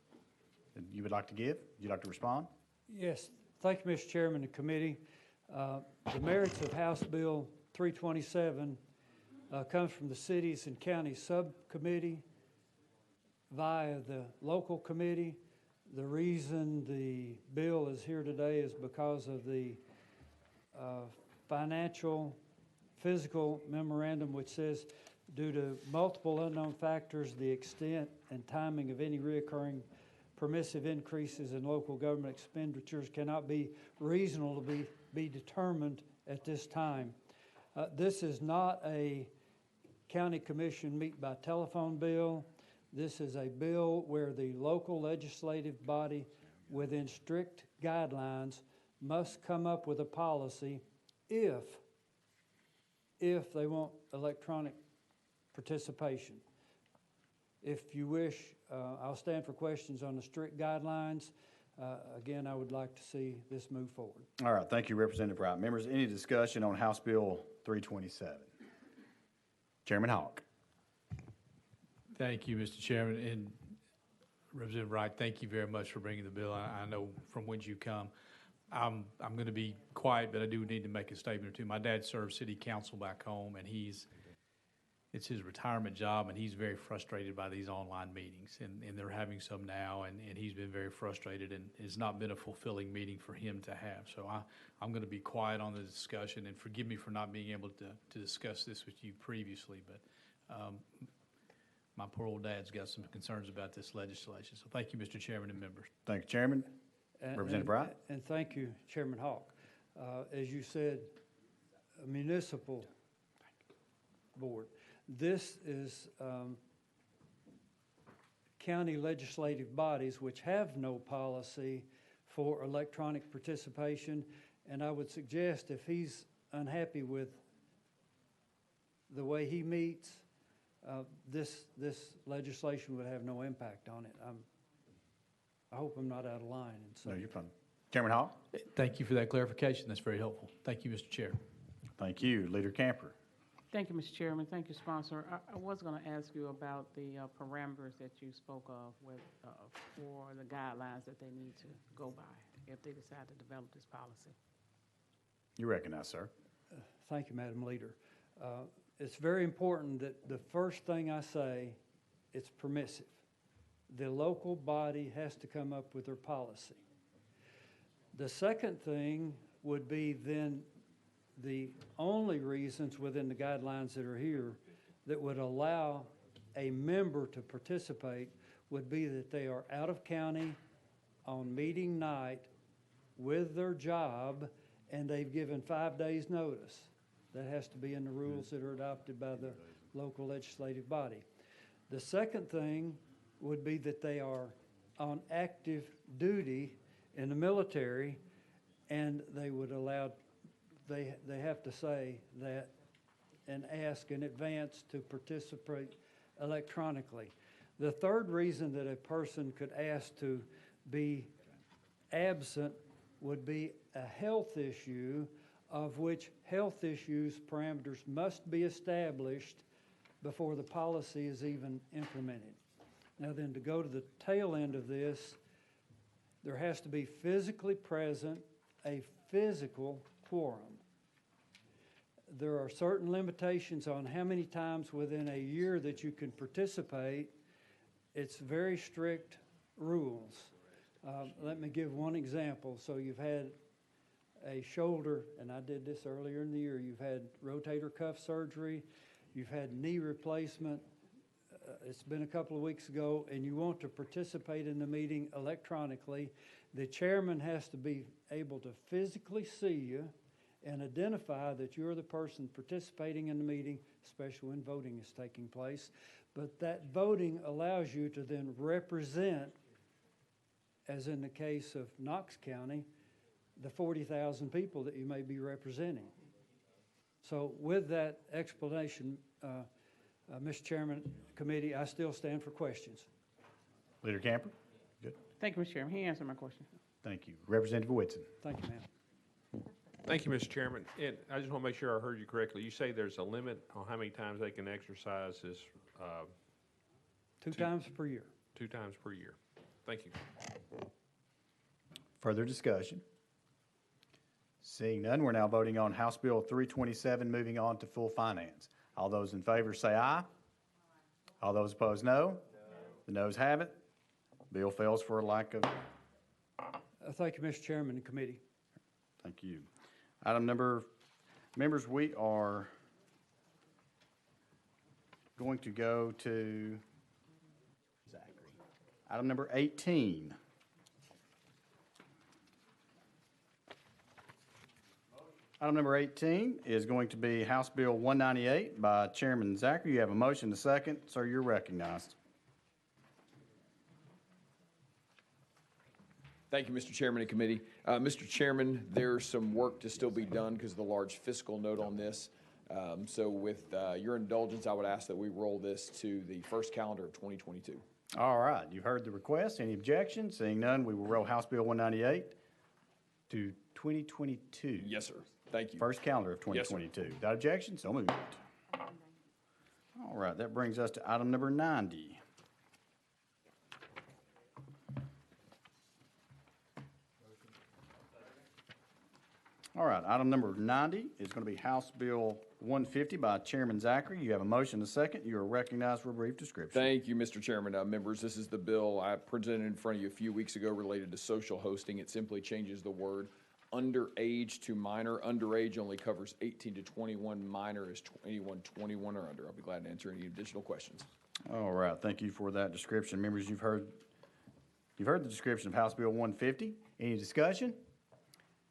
that you would like to give. Would you like to respond? Yes, thank you, Mr. Chairman and committee. The merits of House Bill 327 comes from the Cities and Counties Subcommittee via the local committee. The reason the bill is here today is because of the financial, physical memorandum, which says, due to multiple unknown factors, the extent and timing of any reoccurring permissive increases in local government expenditures cannot be reasonable to be determined at this time. This is not a county commission meet by telephone bill. This is a bill where the local legislative body, within strict guidelines, must come up with a policy if they want electronic participation. If you wish, I'll stand for questions on the strict guidelines. Again, I would like to see this move forward. All right, thank you, Representative Wright. Members, any discussion on House Bill 327? Chairman Hawk. Thank you, Mr. Chairman. And Representative Wright, thank you very much for bringing the bill. I know from whence you come. I'm going to be quiet, but I do need to make a statement or two. My dad served city council back home, and it's his retirement job, and he's very frustrated by these online meetings, and they're having some now, and he's been very frustrated, and it's not been a fulfilling meeting for him to have. So I'm going to be quiet on the discussion, and forgive me for not being able to discuss this with you previously, but my poor old dad's got some concerns about this legislation. So thank you, Mr. Chairman and members. Thank you, Chairman. Representative Bright? And thank you, Chairman Hawk. As you said, a municipal board. This is county legislative bodies which have no policy for electronic participation, and I would suggest if he's unhappy with the way he meets, this legislation would have no impact on it. I hope I'm not out of line. No, you're fine. Chairman Hall? Thank you for that clarification. That's very helpful. Thank you, Mr. Chair. Thank you. Leader Camper? Thank you, Mr. Chairman. Thank you, sponsor. I was going to ask you about the parameters that you spoke of with, for the guidelines that they need to go by if they decide to develop this policy. You recognize, sir. Thank you, Madam Leader. It's very important that the first thing I say, it's permissive. The local body has to come up with their policy. The second thing would be then the only reasons within the guidelines that are here that would allow a member to participate would be that they are out of county on meeting night with their job and they've given 5 days notice. That has to be in the rules that are adopted by the local legislative body. The second thing would be that they are on active duty in the military, and they would allow, they have to say that and ask in advance to participate electronically. The third reason that a person could ask to be absent would be a health issue, of which health issues parameters must be established before the policy is even implemented. Now then, to go to the tail end of this, there has to be physically present, a physical quorum. There are certain limitations on how many times within a year that you can participate. It's very strict rules. Let me give one example. So you've had a shoulder, and I did this earlier in the year, you've had rotator cuff surgery, you've had knee replacement, it's been a couple of weeks ago, and you want to participate in the meeting electronically, the chairman has to be able to physically see you and identify that you're the person participating in the meeting, especially when voting is taking place. But that voting allows you to then represent, as in the case of Knox County, the 40,000 people that you may be representing. So with that explanation, Mr. Chairman, committee, I still stand for questions. Leader Camper? Good. Thank you, Mr. Chairman. He answered my question. Thank you. Representative Whitson? Thank you, ma'am. Thank you, Mr. Chairman. And I just want to make sure I heard you correctly. You say there's a limit on how many times they can exercise this? Two times per year. 2 times per year. Thank you. Further discussion? Seeing none, we're now voting on House Bill 327, moving on to full finance. All those in favor say aye. All those opposed, no. The noes have it. Bill fails for a lack of. Thank you, Mr. Chairman and committee. Thank you. Item number, members, we are going to go to Zachary. Item number 18. Item number 18 is going to be House Bill 198 by Chairman Zachary. You have a motion to second. Sir, you're recognized. Thank you, Mr. Chairman and committee. Mr. Chairman, there's some work to still be done because of the large fiscal note on this. So with your indulgence, I would ask that we roll this to the first calendar of 2022. All right, you've heard the request. Any objections? Seeing none, we will roll House Bill 198 to 2022. Yes, sir. Thank you. First calendar of 2022. Yes, Without objection, so moved. All right, that brings us to item number 90. All right, item number 90 is going to be House Bill 150 by Chairman Zachary. You have a motion to second. You are recognized for a brief description. Thank you, Mr. Chairman. Members, this is the bill I presented in front of you a few weeks ago related to social hosting. It simply changes the word underage to minor. Underage only covers 18 to 21. Minor is 21 or under. I'll be glad to answer any additional questions. All right, thank you for that description. Members, you've heard the description of House Bill 150. Any discussion?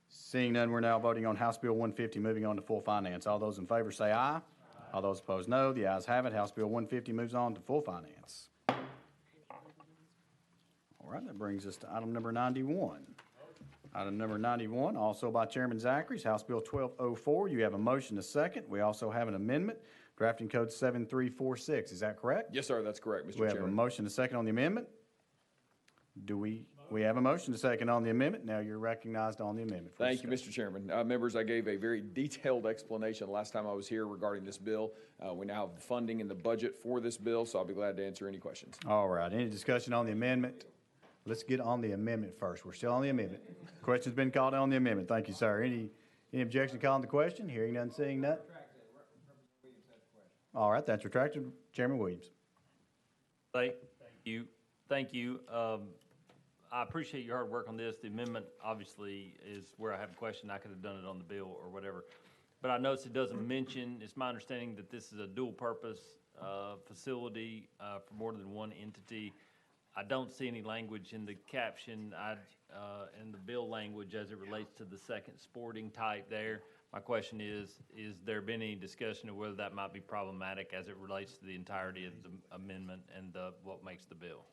Seeing none, we're now voting on House Bill 150, moving on to full finance. All those in favor say aye. All those opposed, no. The ayes have it. House Bill 150 moves on to full finance. All right, that brings us to item number 91. Item number 91, also by Chairman Zachary, is House Bill 1204. You have a motion, a second. We also have an amendment, drafting code 7346. Is that correct? Yes, sir, that's correct, Mr. We have a Chairman. motion, a second on the amendment. We have a motion, a second on the amendment. Now you're recognized on the amendment. Thank you, Mr. Chairman. Members, I gave a very detailed explanation last time I was here regarding this bill. We now have the funding in the budget for this bill, so I'll be glad to answer any questions. All right, any discussion on the amendment? Let's get on the amendment first. We're still on the amendment. Question's been called on the amendment. Thank you, sir. Any objection to calling the question? Hearing none, seeing none? All right, that's retracted. Chairman Williams. Thank you. Thank you. I appreciate your hard work on this. The amendment obviously is where I have a question. I could have done it on the bill or whatever. But I noticed it doesn't mention, it's my understanding that this is a dual purpose facility for more than one entity. I don't see any language in the caption, in the bill language as it relates to the second sporting type there. My question is there been any discussion of whether that might be problematic as it relates to the entirety of the amendment and what makes the bill?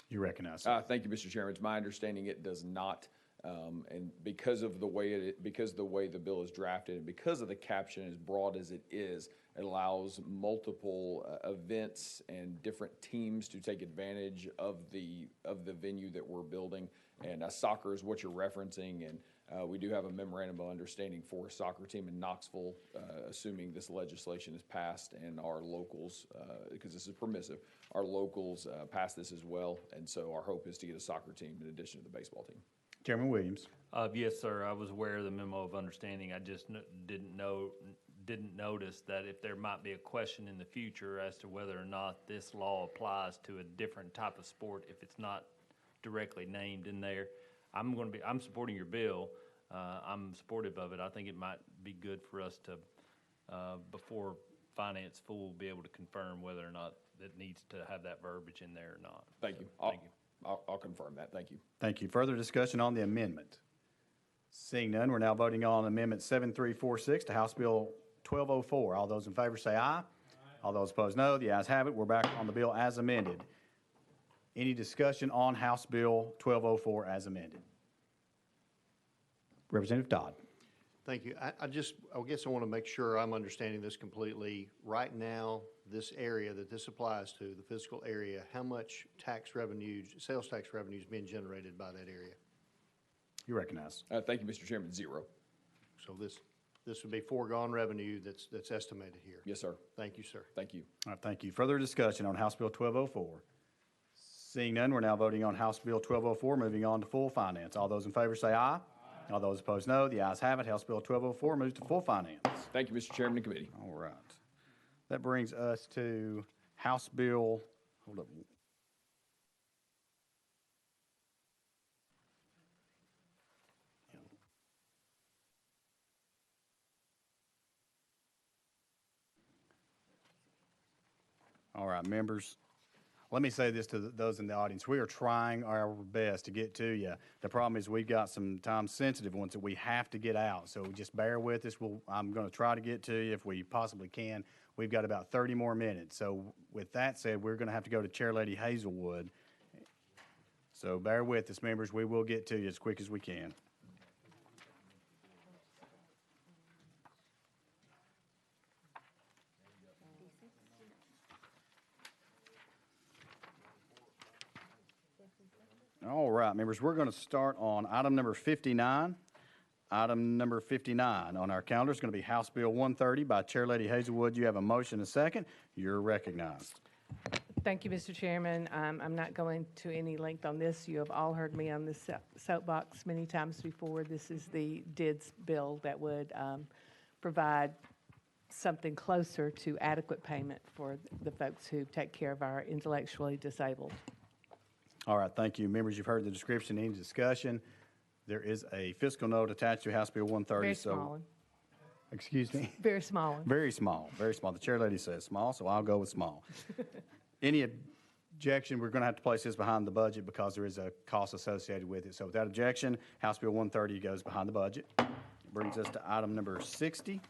You recognize that. Thank you, Mr. Chairman. It's my understanding it does not. And because of the way the bill is drafted, and because of the caption as broad as it is, it allows multiple events and different teams to take advantage of the venue that we're building. And soccer is what you're referencing, and we do have a memorandum of understanding for a soccer team in Knoxville, assuming this legislation is passed and our locals, because this is permissive, our locals pass this as well. And so our hope is to get a soccer team in addition to the baseball team. Chairman Williams. Yes, sir. I was aware of the memo of understanding. I just didn't notice that if there might be a question in the future as to whether or not this law applies to a different type of sport if it's not directly named in there. I'm supporting your bill. I'm supportive of it. I think it might be good for us to, before finance full, be able to confirm whether or not it needs to have that verbiage in there or not. Thank you. Thank you. I'll confirm that. Thank you. Thank you. Further discussion on the amendment? Seeing none, we're now voting on Amendment 7346 to House Bill 1204. All those in favor say aye. All those opposed, no. The ayes have it. We're back on the bill as amended. Any discussion on House Bill 1204 as amended? Representative Dodd. Thank you. I guess I want to make sure I'm understanding this completely. Right now, this area that this applies to, the physical area, how much tax revenues, sales tax revenues being generated by that area? You recognize. Thank you, Mr. Chairman. Zero. So this would be foregone revenue that's estimated here? Yes, sir. Thank you, sir. Thank you. All right, thank you. Further discussion on House Bill 1204? Seeing none, we're now voting on House Bill 1204, moving on to full finance. All those in favor say aye. All those opposed, no. The ayes have it. House Bill 1204 moves to full finance. Thank you, Mr. Chairman and committee. All right. That brings us to House Bill, hold up. All right, members. Let me say this to those in the audience. We are trying our best to get to you. The problem is we've got some time-sensitive ones that we have to get out, so just bear with us. I'm going to try to get to you if we possibly can. We've got about 30 more minutes. So with that said, we're going to have to go to Chair Lady Hazelwood. So bear with us, members. We will get to you as quick as we can. All right, members, we're going to start on item number 59. Item number 59 on our calendar is going to be House Bill 130 by Chair Lady Hazelwood. You have a motion, a second. You're recognized. Thank you, Mr. Chairman. I'm not going to any length on this. You have all heard me on this soapbox many times before. This is the DIDS bill that would provide something closer to adequate payment for the folks who take care of our intellectually disabled. All right, thank you. Members, you've heard the description. Any discussion? There is a fiscal note attached to House Bill 130. Very small one. Excuse me? Very small one. Very small, very small. The chair lady says small, so I'll go with small. Any objection, we're going to have to place this behind the budget because there is a cost associated with it. So without objection, House Bill 130 goes behind the budget. Brings us to item number 60.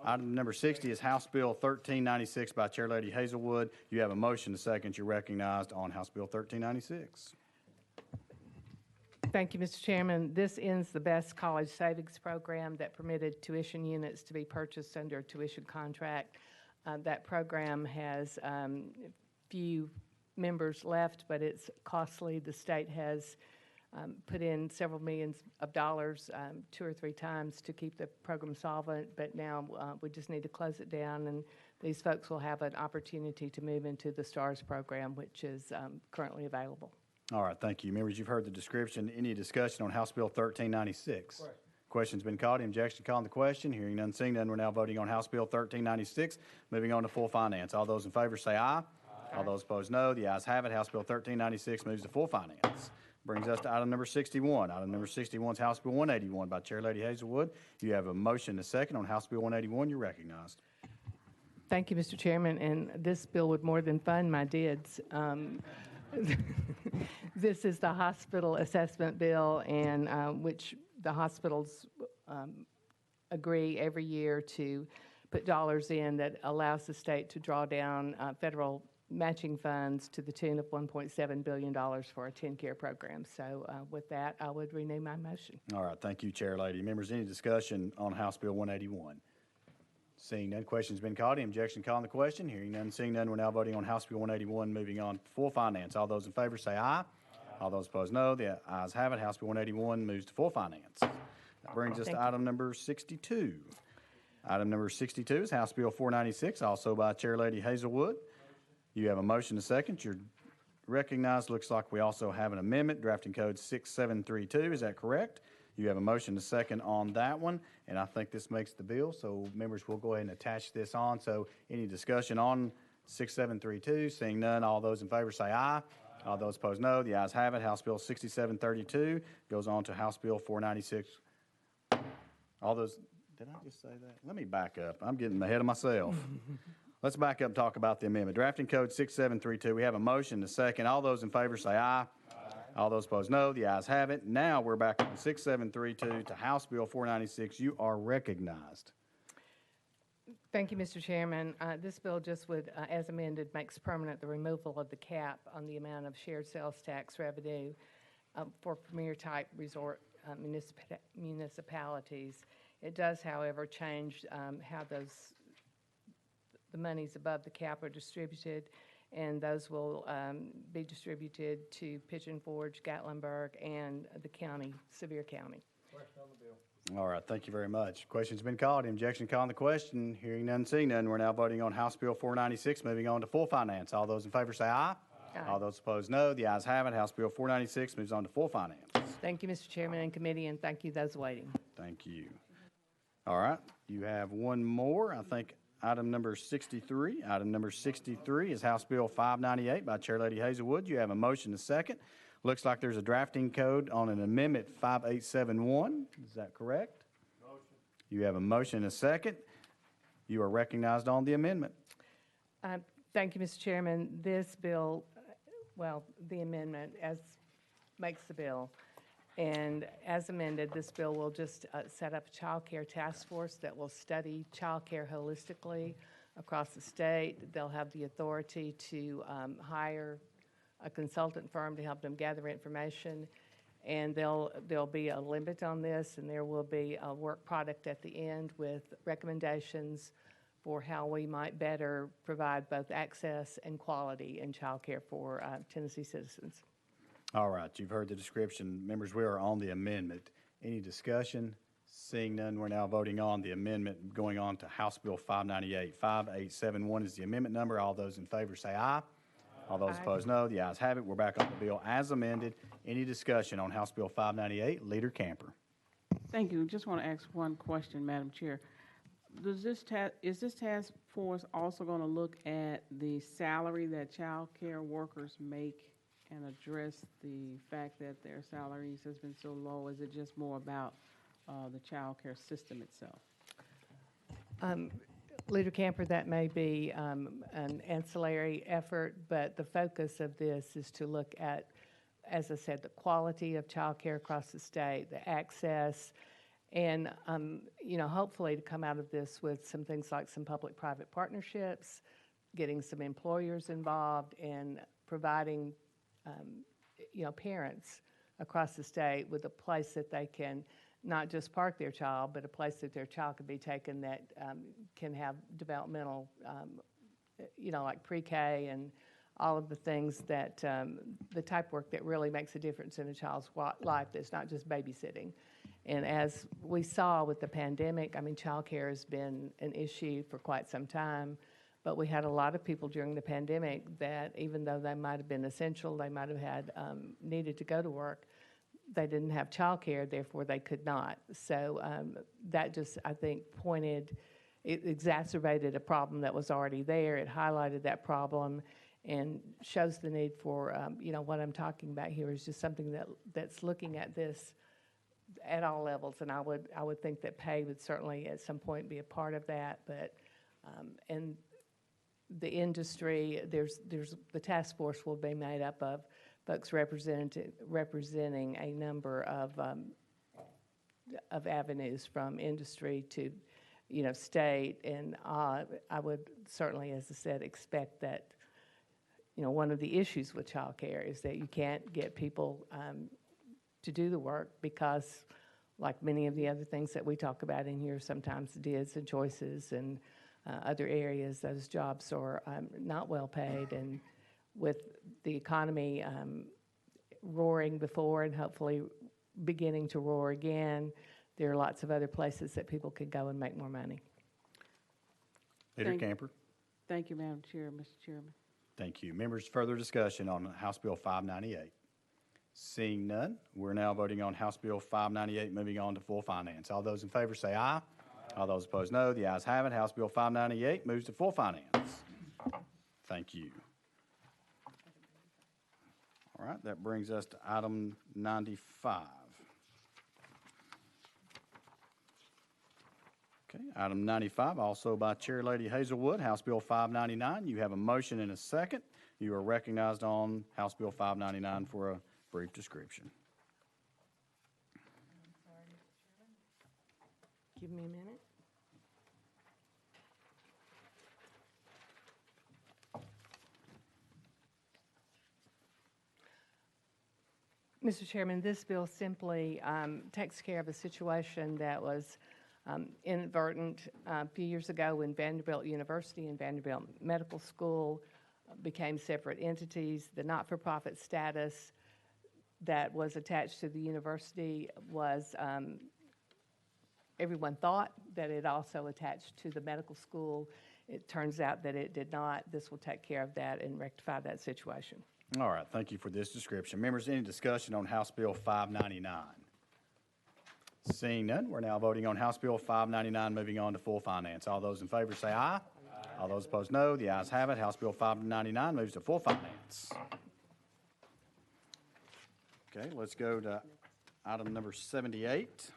Item number 60 is House Bill 1396 by Chair Lady Hazelwood. You have a motion to second. You're recognized on House Bill 1396. Thank you, Mr. Chairman. This ends the Best College Savings Program that permitted tuition units to be purchased under a tuition contract. That program has few members left, but it's costly. The state has put in several millions of dollars 2 or 3 times to keep the program solvent, but now we just need to close it down, and these folks will have an opportunity to move into the STARS program, which is currently available. All right, thank you. Members, you've heard the description. Any discussion on House Bill 1396? Question's been called. Any objection to calling the question? Hearing none, seeing none, we're now voting on House Bill 1396. Moving on to full finance. All those in favor say aye. All those opposed, no. The ayes have it. House Bill 1396 moves to full finance. Brings us to item number 61. Item number 61 is House Bill 181 by Chair Lady Hazelwood. You have a motion to second on House Bill 181. You're recognized. Thank you, Mr. Chairman, and this bill would more than fund my DIDs. This is the hospital assessment bill, and which the hospitals agree every year to put dollars in that allows the state to draw down federal matching funds to the tune of $1.7 billion for a TennCare program. So with that, I would renew my motion. All right, thank you, Chair Lady. Members, any discussion on House Bill 181? Seeing none, question's been called. Any objection calling the question? Hearing none, seeing none, we're now voting on House Bill 181. Moving on to full finance. All those in favor say aye. All those opposed, no. The ayes have it. House Bill 181 moves to full finance. That brings us to item number 62. Item number 62 is House Bill 496, also by Chair Lady Hazelwood. You have a motion to second. You're recognized. Looks like we also have an amendment, drafting code 6732. Is that correct? You have a motion to second on that one, and I think this makes the bill, so members will go ahead and attach this on. So any discussion on 6732? Seeing none, all those in favor say aye. All those opposed, no. The ayes have it. House Bill 6732 goes on to House Bill 496. All those, did I just say that? Let me back up. I'm getting ahead of myself. Let's back up and talk about the amendment. Drafting code 6732. We have a motion to second. All those in favor say aye. All those opposed, no. The ayes have it. Now we're back on 6732 to House Bill 496. You are recognized. Thank you, Mr. Chairman. This bill just would, as amended, makes permanent the removal of the cap on the amount of shared sales tax revenue for premier-type resort municipalities. It does, however, change how the monies above the cap are distributed, and those will be distributed to Pigeon Forge, Gatlinburg, and the county, Sevier County. Question on the bill. All right, thank you very much. Question's been called. Any objection calling the question? Hearing none, seeing none, we're now voting on House Bill 496, moving on to full finance. All those in favor say aye. Aye. All those opposed, no. The ayes have it. House Bill 496 moves on to full finance. Thank you, Mr. Chairman and committee, and thank you those waiting. Thank you. All right, you have one more. I think item number 63. Item number 63 is House Bill 598 by Chair Lady Hazelwood. You have a motion to second. Looks like there's a drafting code on an amendment 5871. Is that correct? Motion. You have a motion and a second. You are recognized on the amendment. Thank you, Mr. Chairman. This bill, well, the amendment makes the bill. And as amended, this bill will just set up a child care task force that will study child care holistically across the state. They'll have the authority to hire a consultant firm to help them gather information, and there'll be a limit on this, and there will be a work product at the end with recommendations for how we might better provide both access and quality in child care for Tennessee citizens. All right, you've heard the description. Members, we are on the amendment. Any discussion? Seeing none, we're now voting on the amendment going on to House Bill 598. 5871 is the amendment number. All those in favor say aye. All those opposed, no. The ayes have it. We're back on the bill as amended. Any discussion on House Bill 598? Leader Camper. Thank you. Just want to ask one question, Madam Chair. Is this task force also going to look at the salary that child care workers make and address the fact that their salaries has been so low? Is it just more about the child care system itself? Leader Camper, that may be an ancillary effort, but the focus of this is to look at, as I said, the quality of childcare across the state, the access, and, hopefully to come out of this with some things like some public-private partnerships, getting some employers involved, and providing, parents across the state with a place that they can not just park their child, but a place that their child can be taken that can have developmental, like pre-K and all of the things that, the type work that really makes a difference in a child's life that's not just babysitting. And as we saw with the pandemic, childcare has been an issue for quite some time, but we had a lot of people during the pandemic that even though they might have been essential, they might have had needed to go to work, they didn't have childcare, therefore they could not. So that just, I think, it exacerbated a problem that was already there. It highlighted that problem and shows the need for, what I'm talking about here is just something that's looking at this at all levels. And I would think that pay would certainly at some point be a part of that. But, and the industry, the task force will be made up of folks representing a number of avenues from industry to, state. And I would certainly, as I said, expect that, one of the issues with childcare is that you can't get people to do the work because, like many of the other things that we talk about in here, sometimes DIDs and choices and other areas, those jobs are not well paid. And with the economy roaring before and hopefully beginning to roar again, there are lots of other places that people can go and make more money. Leader Thank- Camper. Thank you, Madam Chair, Mr. Chairman. Thank you. Members, further discussion on House Bill 598? Seeing none, we're now voting on House Bill 598, moving on to full finance. All those in favor say aye. All those opposed, no. The ayes have it. House Bill 598 moves to full finance. Thank you. All right, that brings us to item 95. Okay, item 95, also by Chair Lady Hazelwood, House Bill 599. You have a motion and a second. You are recognized on House Bill 599 for a brief description. Give me a minute. Mr. Chairman, this bill simply takes care of a situation that was inadvertent a few years ago when Vanderbilt University and Vanderbilt Medical School became separate entities. The not-for-profit status that was attached to the university was, everyone thought that it also attached to the medical school. It turns out that it did not. This will take care of that and rectify that situation. All right, thank you for this description. Members, any discussion on House Bill 599? Seeing none, we're now voting on House Bill 599, moving on to full finance. All those in favor say aye. All those opposed, no. The ayes have it. House Bill 599 moves to full finance. Okay, let's go to item number 78.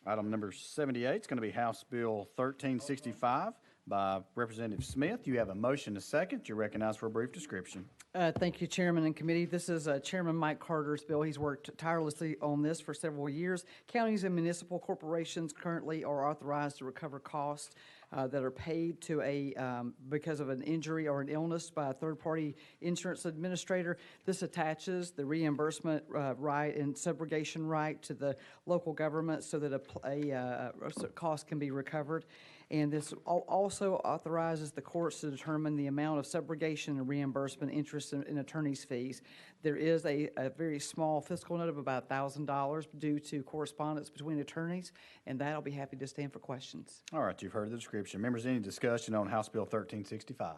Item number 78 is going to be House Bill 1365 by Representative Smith. You have a motion, a second. You're recognized for a brief description. Thank you, Chairman and Committee. This is Chairman Mike Carter's bill. He's worked tirelessly on this for several years. Counties and municipal corporations currently are authorized to recover costs that are paid to because of an injury or an illness by a third-party insurance administrator. This attaches the reimbursement right and subrogation right to the local government so that a cost can be recovered. And this also authorizes the courts to determine the amount of subrogation and reimbursement interest in attorney's fees. There is a very small fiscal note of about $1,000 due to correspondence between attorneys, and that I'll be happy to stand for questions. All right, you've heard the description. Members, any discussion on House Bill 1365?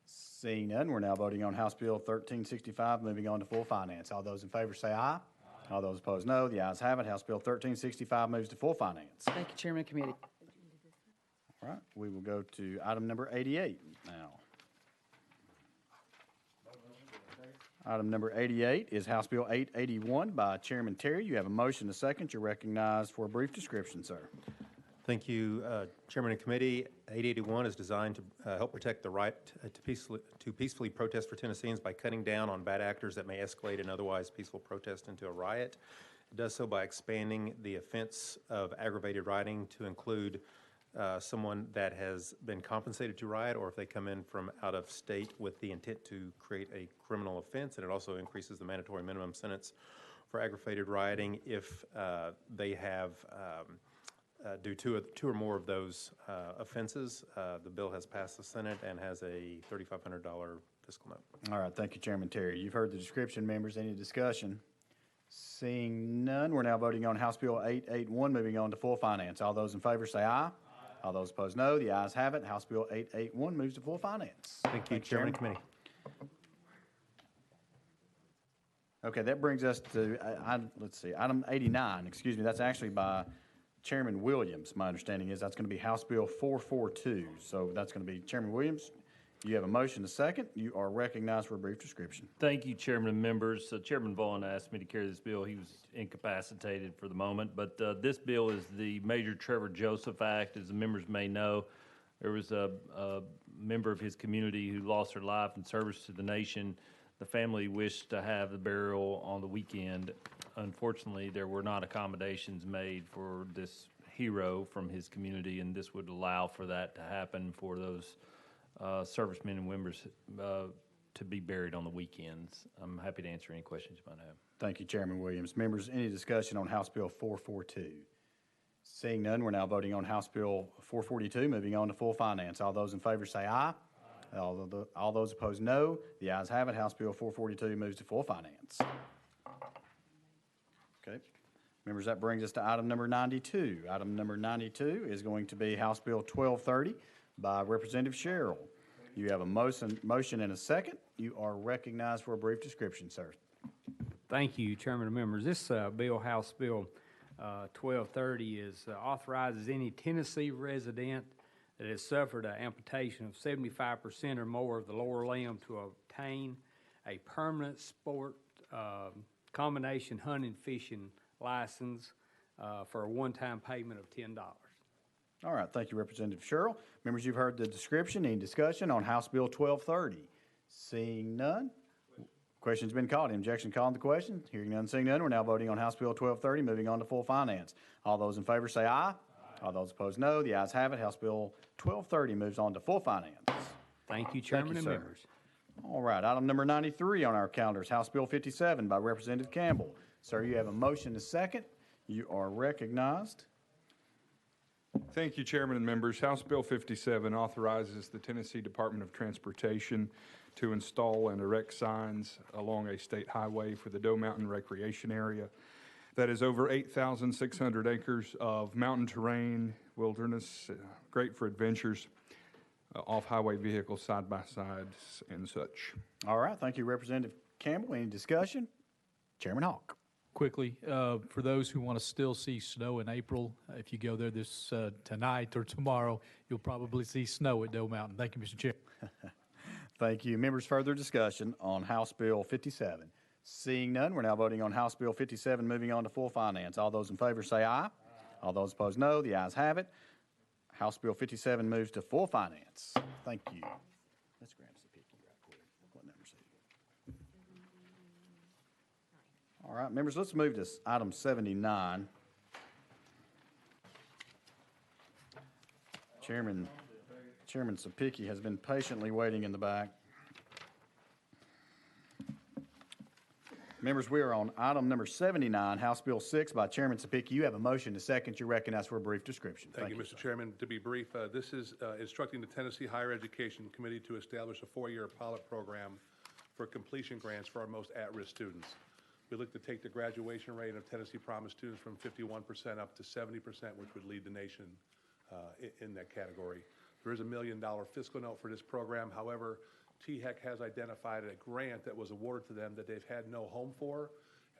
Seeing none, we're now voting on House Bill 1365, moving on to full finance. All those in favor say aye. All those opposed, no. The ayes have it. House Bill 1365 moves to full finance. Thank you, Chairman and Committee. All right, we will go to item number 88 now. Item number 88 is House Bill 881 by Chairman Terry. You have a motion and a second. You're recognized for a brief description, sir. Thank you, Chairman and Committee. 881 is designed to help protect the right to peacefully protest for Tennesseans by cutting down on bad actors that may escalate an otherwise peaceful protest into a riot. It does so by expanding the offense of aggravated rioting to include someone that has been compensated to riot, or if they come in from out of state with the intent to create a criminal offense. And it also increases the mandatory minimum sentence for aggravated rioting if they have do two or more of those offenses. The bill has passed the Senate and has a $3,500 fiscal note. All right, thank you, Chairman Terry. You've heard the description, members. Any discussion? Seeing none, we're now voting on House Bill 881, moving on to full finance. All those in favor say aye. All those opposed, no. The ayes have it. House Bill 881 moves to full finance. Thank you, Chairman and Committee. Okay, that brings us to, let's see, item 89, excuse me. That's actually by Chairman Williams. My understanding is that's going to be House Bill 442. So that's going to be Chairman Williams. You have a motion to second. You are recognized for a brief description. Thank you, Chairman and members. Chairman Vaughn asked me to carry this bill. He was incapacitated for the moment, but this bill is the Major Trevor Joseph Act. As the members may know, there was a member of his community who lost her life in service to the nation. The family wished to have the burial on the weekend. Unfortunately, there were not accommodations made for this hero from his community, and this would allow for that to happen for those servicemen and women to be buried on the weekends. I'm happy to answer any questions you might have. Thank you, Chairman Williams. Members, any discussion on House Bill 442? Seeing none, we're now voting on House Bill 442, moving on to full finance. All those in favor say aye. All those opposed, no. The ayes have it. House Bill 442 moves to full finance. Okay. Members, that brings us to item number 92. Item number 92 is going to be House Bill 1230 by Representative Sherrill. You have a motion and a second. You are recognized for a brief description, sir. Thank you, Chairman and members. This House Bill 1230 authorizes any Tennessee resident that has suffered an amputation of 75% or more of the lower limb to obtain a permanent sport combination hunting fishing license for a one-time payment of $10. All right, thank you, Representative Sherrill. Members, you've heard the description. Any discussion on House Bill 1230? Seeing none. Question's been called. Any objection calling the question? Hearing none, seeing none. We're now voting on House Bill 1230, moving on to full finance. All those in favor say aye. All those opposed, no. The ayes have it. House Bill 1230 moves on to full finance. Thank you, Chairman and members. All right, item number 93 on our calendar is House Bill 57 by Representative Campbell. Sir, you have a motion to second. You are recognized. Thank you, Chairman and members. House Bill 57 authorizes the Tennessee Department of Transportation to install and erect signs along a state highway for the Doe Mountain Recreation Area. That is over 8,600 acres of mountain terrain, wilderness, great for adventures, off-highway vehicles, side-by-sides, and such. All right, thank you, Representative Campbell. Any discussion? Chairman Hawk. Quickly, for those who want to still see snow in April, if you go there this tonight or tomorrow, you'll probably see snow at Doe Mountain. Thank you, Mr. Chair. Thank you. Members, further discussion on House Bill 57. Seeing none, we're now voting on House Bill 57, moving on to full finance. All those in favor say aye. All those opposed, no. The ayes have it. House Bill 57 moves to full finance. Thank you. Let's grab some picky right quick. What number is it? All right, members, let's move to item 79. Chairman Sapicki has been patiently waiting in the back. Members, we are on item number 79, House Bill 6 by Chairman Sapicki. You have a motion to second. You're recognized for a brief description. Thank you, Mr. Chairman. To be brief, this is instructing the Tennessee Higher Education Committee to establish a 4-year pilot program for completion grants for our most at-risk students. We look to take the graduation rate of Tennessee Promise students from 51% up to 70%, which would lead the nation in that category. There is $1 million fiscal note for this program. However, THEC has identified a grant that was awarded to them that they've had no home for,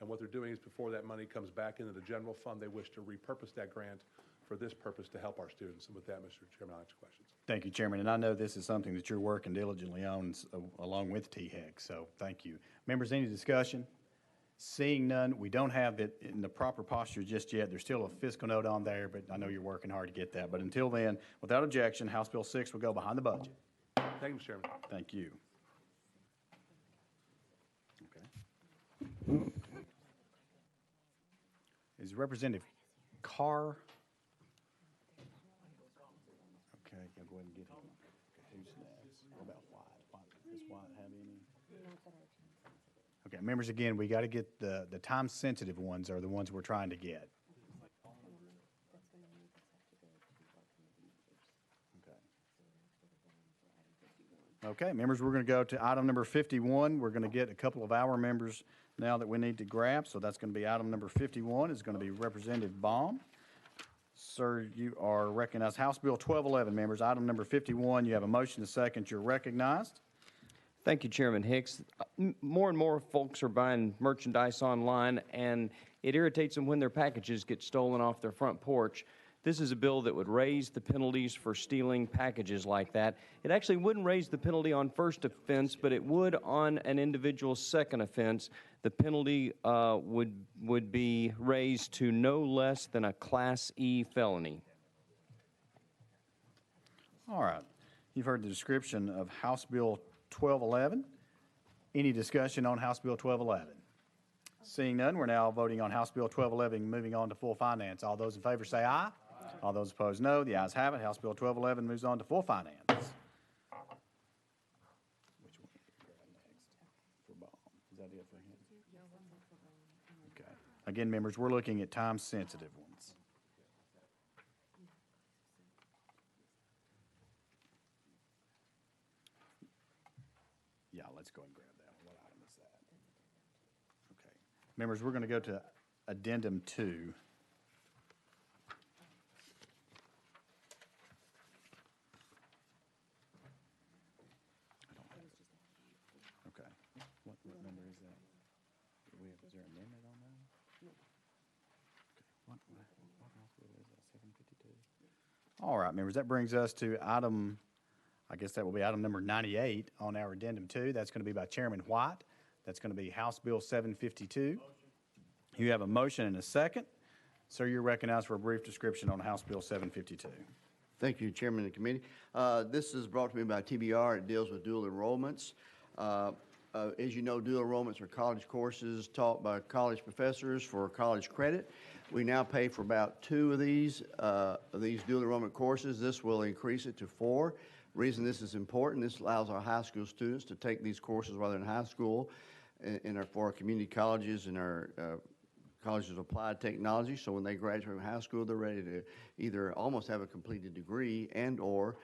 And what they're doing is before that money comes back into the general fund, they wish to repurpose that grant for this purpose to help our students. And with that, Mr. Chairman, I'll answer questions. Thank you, Chairman, and I know this is something that you're working diligently on along with THEC, so thank you. Members, any discussion? Seeing none, we don't have it in the proper posture just yet. There's still a fiscal note on there, but I know you're working hard to get that. But until then, without objection, House Bill 6 will go behind the budget. Thank you, Mr. Chairman. Thank you. Is Representative Carr? Okay, I'll go ahead and get him. Who's next? What about White? Does White have any? Okay, members, again, we got to get the time-sensitive ones are the ones we're trying to get. Okay, members, we're going to go to item number 51. We're going to get a couple of our members now that we need to grab, so that's going to be item number 51. It's going to be Representative Baum. Sir, you are recognized. House Bill 1211, members, item number 51. You have a motion to second. You're recognized. Thank you, Chairman Hicks. More and more folks are buying merchandise online, and it irritates them when their packages get stolen off their front porch. This is a bill that would raise the penalties for stealing packages like that. It actually wouldn't raise the penalty on first offense, but it would on an individual's second offense. The penalty would be raised to no less than a Class E felony. All right. You've heard the description of House Bill 1211. Any discussion on House Bill 1211? Seeing none, we're now voting on House Bill 1211, moving on to full finance. All those in favor say aye. All those opposed, no. The ayes have it. House Bill 1211 moves on to full finance. Which one do we grab next for Baum? Is that it for him? Okay. Again, members, we're looking at time-sensitive ones. Yeah, let's go and grab that one. What item is that? Okay. Members, we're going to go to Addendum 2. Okay. What number is that? Is there an amendment on that? No. Okay. What House bill is that? 752? All right, members, that brings us to item, I guess that will be item number 98 on our Addendum 2. That's going to be by Chairman White. That's going to be House Bill 752. You have a motion and a second. Sir, you're recognized for a brief description on House Bill 752. Thank you, Chairman of the committee. This is brought to me by TBR. It deals with dual enrollments. As you know, dual enrollments are college courses taught by college professors for college credit. We now pay for about 2 of these dual enrollment courses. This will increase it to 4. Reason this is important, this allows our high school students to take these courses while they're in high school for our community colleges and our colleges of applied technology. So when they graduate from high school, they're ready to either almost have a completed degree and or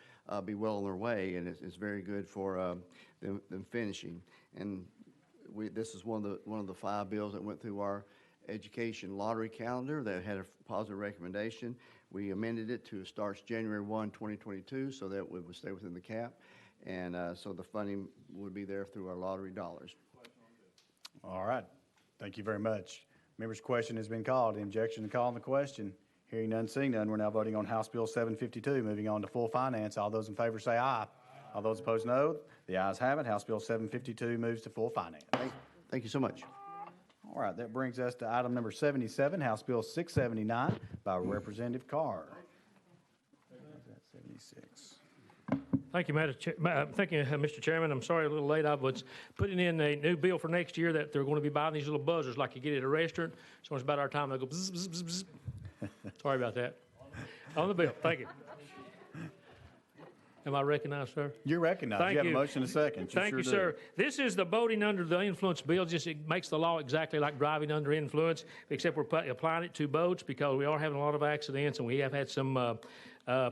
be well on their way, and it's very good for them finishing. And this is one of the 5 bills that went through our education lottery calendar that had a positive recommendation. We amended it to starts January 1, 2022, so that we would stay within the cap, and so the funding would be there through our lottery dollars. All right. Thank you very much. Members' question has been called. The objection to calling the question. Hearing none, seeing none, we're now voting on House Bill 752. Moving on to full finance. All those in favor say aye. All those opposed, no. The ayes have it. House Bill 752 moves to full finance. Thank you so much. All right, that brings us to item number 77, House Bill 679 by Representative Carr. 76. Thank you, Mr. Chairman. I'm sorry a little late. I was putting in a new bill for next year that they're going to be buying these little buzzers like you get at a restaurant. So it's about our time. They go bzz, bzz, bzz, bzz. Sorry about that. On the bill. Thank you. Am I recognized, sir? You're recognized. Thank you have a motion and a second. Thank you, sir. This is the boating under the influence bill. Just it makes the law exactly like driving under influence, except we're applying it to boats because we are having a lot of accidents, and we have had some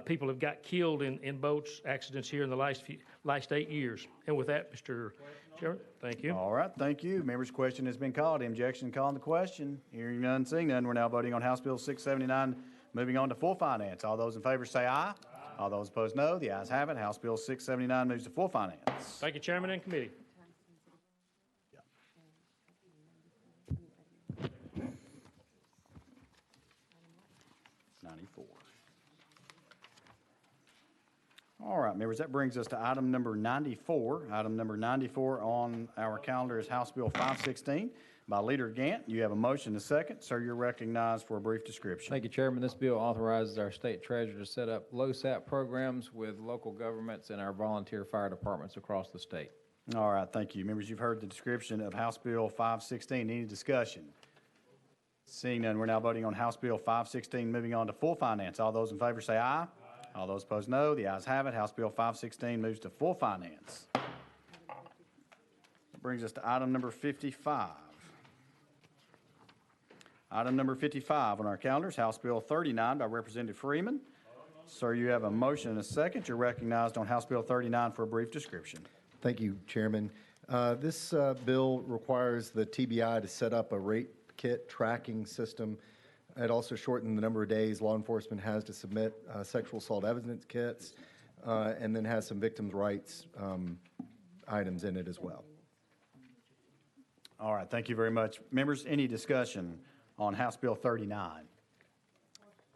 people have got killed in boats accidents here in the last 8 years. And with that, Mr. Chairman, thank you. All right, thank you. Members' question has been called. Objection calling the question. Hearing none, seeing none, we're now voting on House Bill 679. Moving on to full finance. All those in favor say aye. All those opposed, no. The ayes have it. House Bill 679 moves to full finance. Thank you, Chairman and committee. 94. All right, members, that brings us to item number 94. Item number 94 on our calendar is House Bill 516 by Leader Gant. You have a motion and a second. Sir, you're recognized for a brief description. Thank you, Chairman. This bill authorizes our state treasurer to set up LoSAP programs with local governments and our volunteer fire departments across the state. All right, thank you. Members, you've heard the description of House Bill 516. Any discussion? Seeing none, we're now voting on House Bill 516, moving on to full finance. All those in favor say aye. All those opposed, no. The ayes have it. House Bill 516 moves to full finance. That brings us to item number 55. Item number 55 on our calendar is House Bill 39 by Representative Freeman. Sir, you have a motion and a second. You're recognized on House Bill 39 for a brief description. Thank you, Chairman. This bill requires the TBI to set up a rape kit tracking system. It also shortened the number of days law enforcement has to submit sexual assault evidence kits, and then has some victims' rights items in it as well. All right, thank you very much. Members, any discussion on House Bill 39?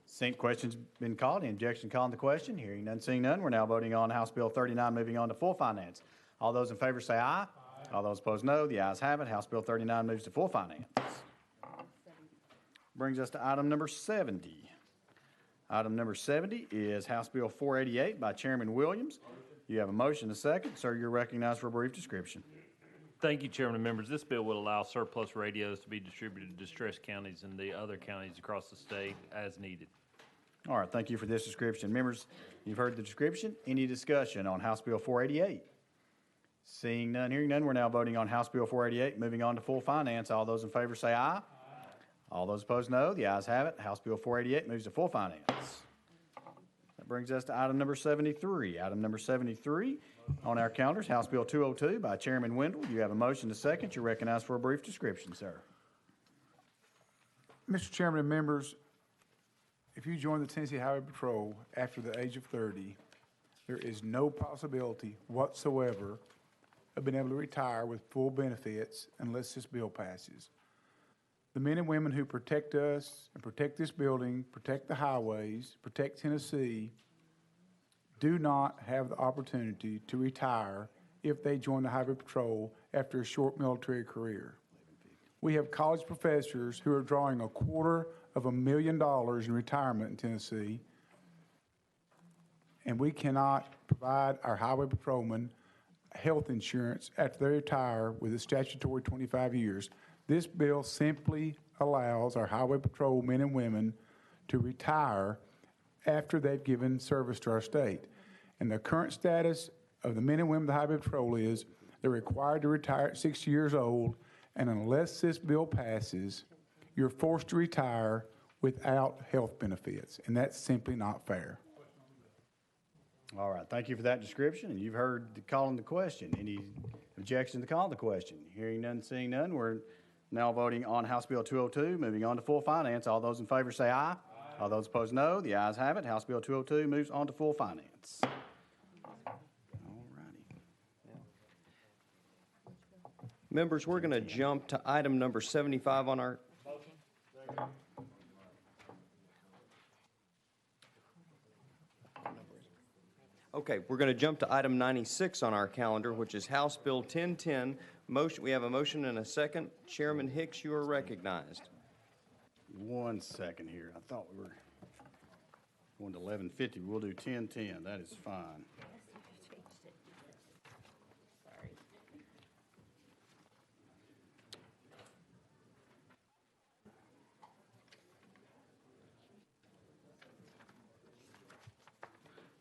Seeing questions been called, any objection calling the question? Hearing none, seeing none, we're now voting on House Bill 39, moving on to full finance. All those in favor say aye. All those opposed, no. The ayes have it. House Bill 39 moves to full finance. Brings us to item number 70. Item number 70 is House Bill 488 by Chairman Williams. You have a motion and a second. Sir, you're recognized for a brief description. Thank you, Chairman and members. This bill will allow surplus radios to be distributed to distressed counties and the other counties across the state as needed. All right, thank you for this description. Members, you've heard the description. Any discussion on House Bill 488? Seeing none, hearing none, we're now voting on House Bill 488, moving on to full finance. All those in favor say aye. All those opposed, no. The ayes have it. House Bill 488 moves to full finance. That brings us to item number 73. Item number 73 on our calendars, House Bill 202 by Chairman Wendell. You have a motion to second. You're recognized for a brief description, sir. Mr. Chairman and members, if you join the Tennessee Highway Patrol after the age of 30, there is no possibility whatsoever of being able to retire with full benefits unless this bill passes. The men and women who protect us and protect this building, protect the highways, protect Tennessee, do not have the opportunity to retire if they join the Highway Patrol after a short military career. We have college professors who are drawing $250,000 in retirement in Tennessee, and we cannot provide our highway patrolmen health insurance after they retire with a statutory 25 years. This bill simply allows our highway patrol men and women to retire after they've given service to our state. And the current status of the men and women of the highway patrol is they're required to retire at 60 years old, and unless this bill passes, you're forced to retire without health benefits, and that's simply not fair. All right, thank you for that description, and you've heard the call on the question. Any objection to the call on the question? Hearing none, seeing none, we're now voting on House Bill 202, moving on to full finance. All those in favor say aye. All those opposed, no. The ayes have it. House Bill 202 moves on to full finance. Members, we're going to jump to item number 75 on our... Okay, we're going to jump to item 96 on our calendar, which is House Bill 1010. We have a motion and a second. Chairman Hicks, you are recognized. 1 second here. I thought we were going to 1150. We'll do 1010. That is fine.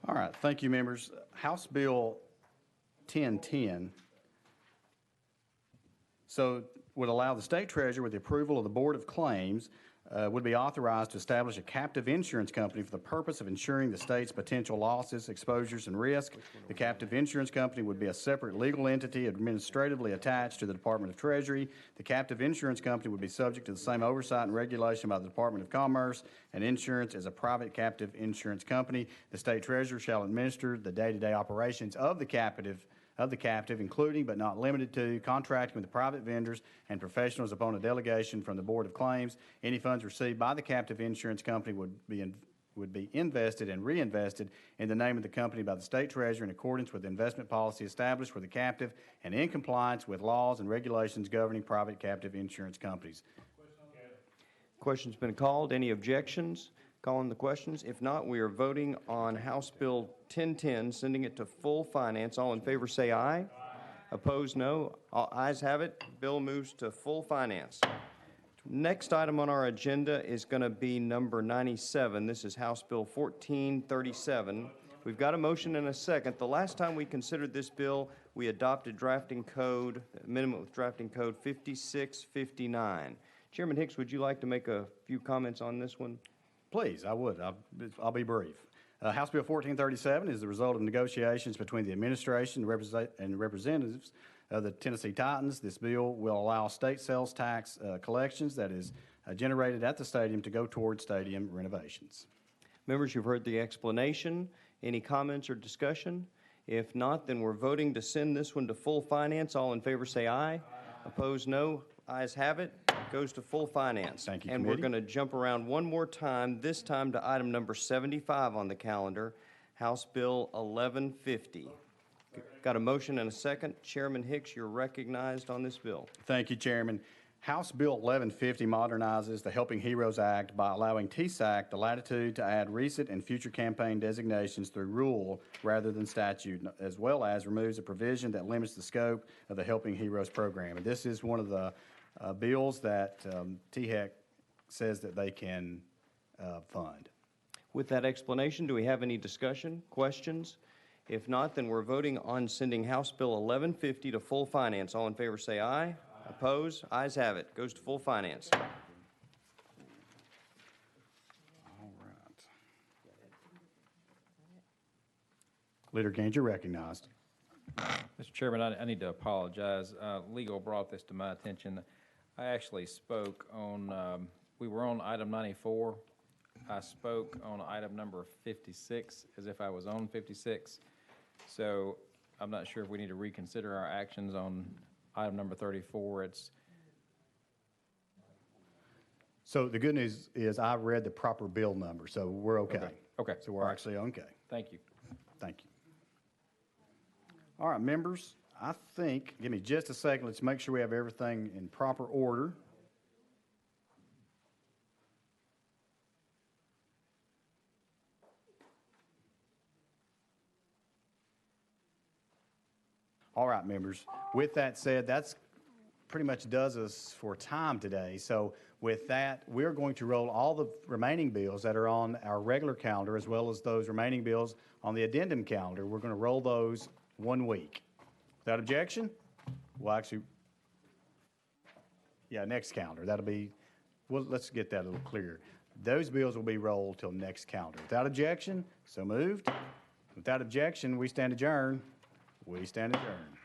All right, thank you, members. House Bill 1010 would allow the state treasurer, with the approval of the Board of Claims, would be authorized to establish a captive insurance company for the purpose of insuring the state's potential losses, exposures, and risk. The captive insurance company would be a separate legal entity administratively attached to the Department of Treasury. The captive insurance company would be subject to the same oversight and regulation by the Department of Commerce, and insurance is a private captive insurance company. The state treasurer shall administer the day-to-day operations of the captive, including but not limited to contracting with the private vendors and professionals upon a delegation from the Board of Claims. Any funds received by the captive insurance company would would be invested and reinvested in the name of the company by the state treasurer in accordance with the investment policy established for the captive and in compliance with laws and regulations governing private captive insurance companies. Question's been called. Any objections? Calling the questions. If not, we are voting on House Bill 1010, sending it to full finance. All in favor say aye. Opposed, no. All ayes have it. Bill moves to full finance. Next item on our agenda is going to be number 97. This is House Bill 1437. We've got a motion and a second. The last time we considered this bill, we adopted drafting code, amendment with drafting code 5659. Chairman Hicks, would you like to make a few comments on this one? Please, I would. I'll be brief. House Bill 1437 is the result of negotiations between the administration and representatives of the Tennessee Titans. This bill will allow state sales tax collections that is generated at the stadium to go toward stadium renovations. Members, you've heard the explanation. Any comments or discussion? If not, then we're voting to send this one to full finance. All in favor say aye. Opposed, no. Ayes have it. Goes to full finance. Thank you, And we're committee. going to jump around one more time, this time to item number 75 on the calendar, House Bill 1150. Got a motion and a second. Chairman Hicks, you're recognized on this bill. Thank you, Chairman. House Bill 1150 modernizes the Helping Heroes Act by allowing TSAC the latitude to add recent and future campaign designations through rule rather than statute, as well as removes a provision that limits the scope of the Helping Heroes program. And this is one of the bills that THEC says that they can fund. With that explanation, do we have any discussion, questions? If not, then we're voting on sending House Bill 1150 to full finance. All in favor say aye. Opposed? Ayes have it. Goes to full finance. All right. Leader Gaines, you're recognized. Mr. Chairman, I need to apologize. Legal brought this to my attention. I actually spoke on, we were on item 94. I spoke on item number 56 as if I was on 56. So I'm not sure if we need to reconsider our actions on item number 34. So the good news is I read the proper bill number, so we're okay. Okay. So we're actually okay. Thank you. Thank you. All right, members, I think, give me just a second. Let's make sure we have everything in proper order. All right, members. With that said, that's pretty much does us for time today. So with that, we're going to roll all the remaining bills that are on our regular calendar as well as those remaining bills on the addendum calendar. We're going to roll those 1 week. Without objection? Well, actually, yeah, next calendar. That'll be, well, let's get that a little clearer. Those bills will be rolled till next calendar. Without objection, so moved. Without objection, we stand adjourned. We stand adjourned.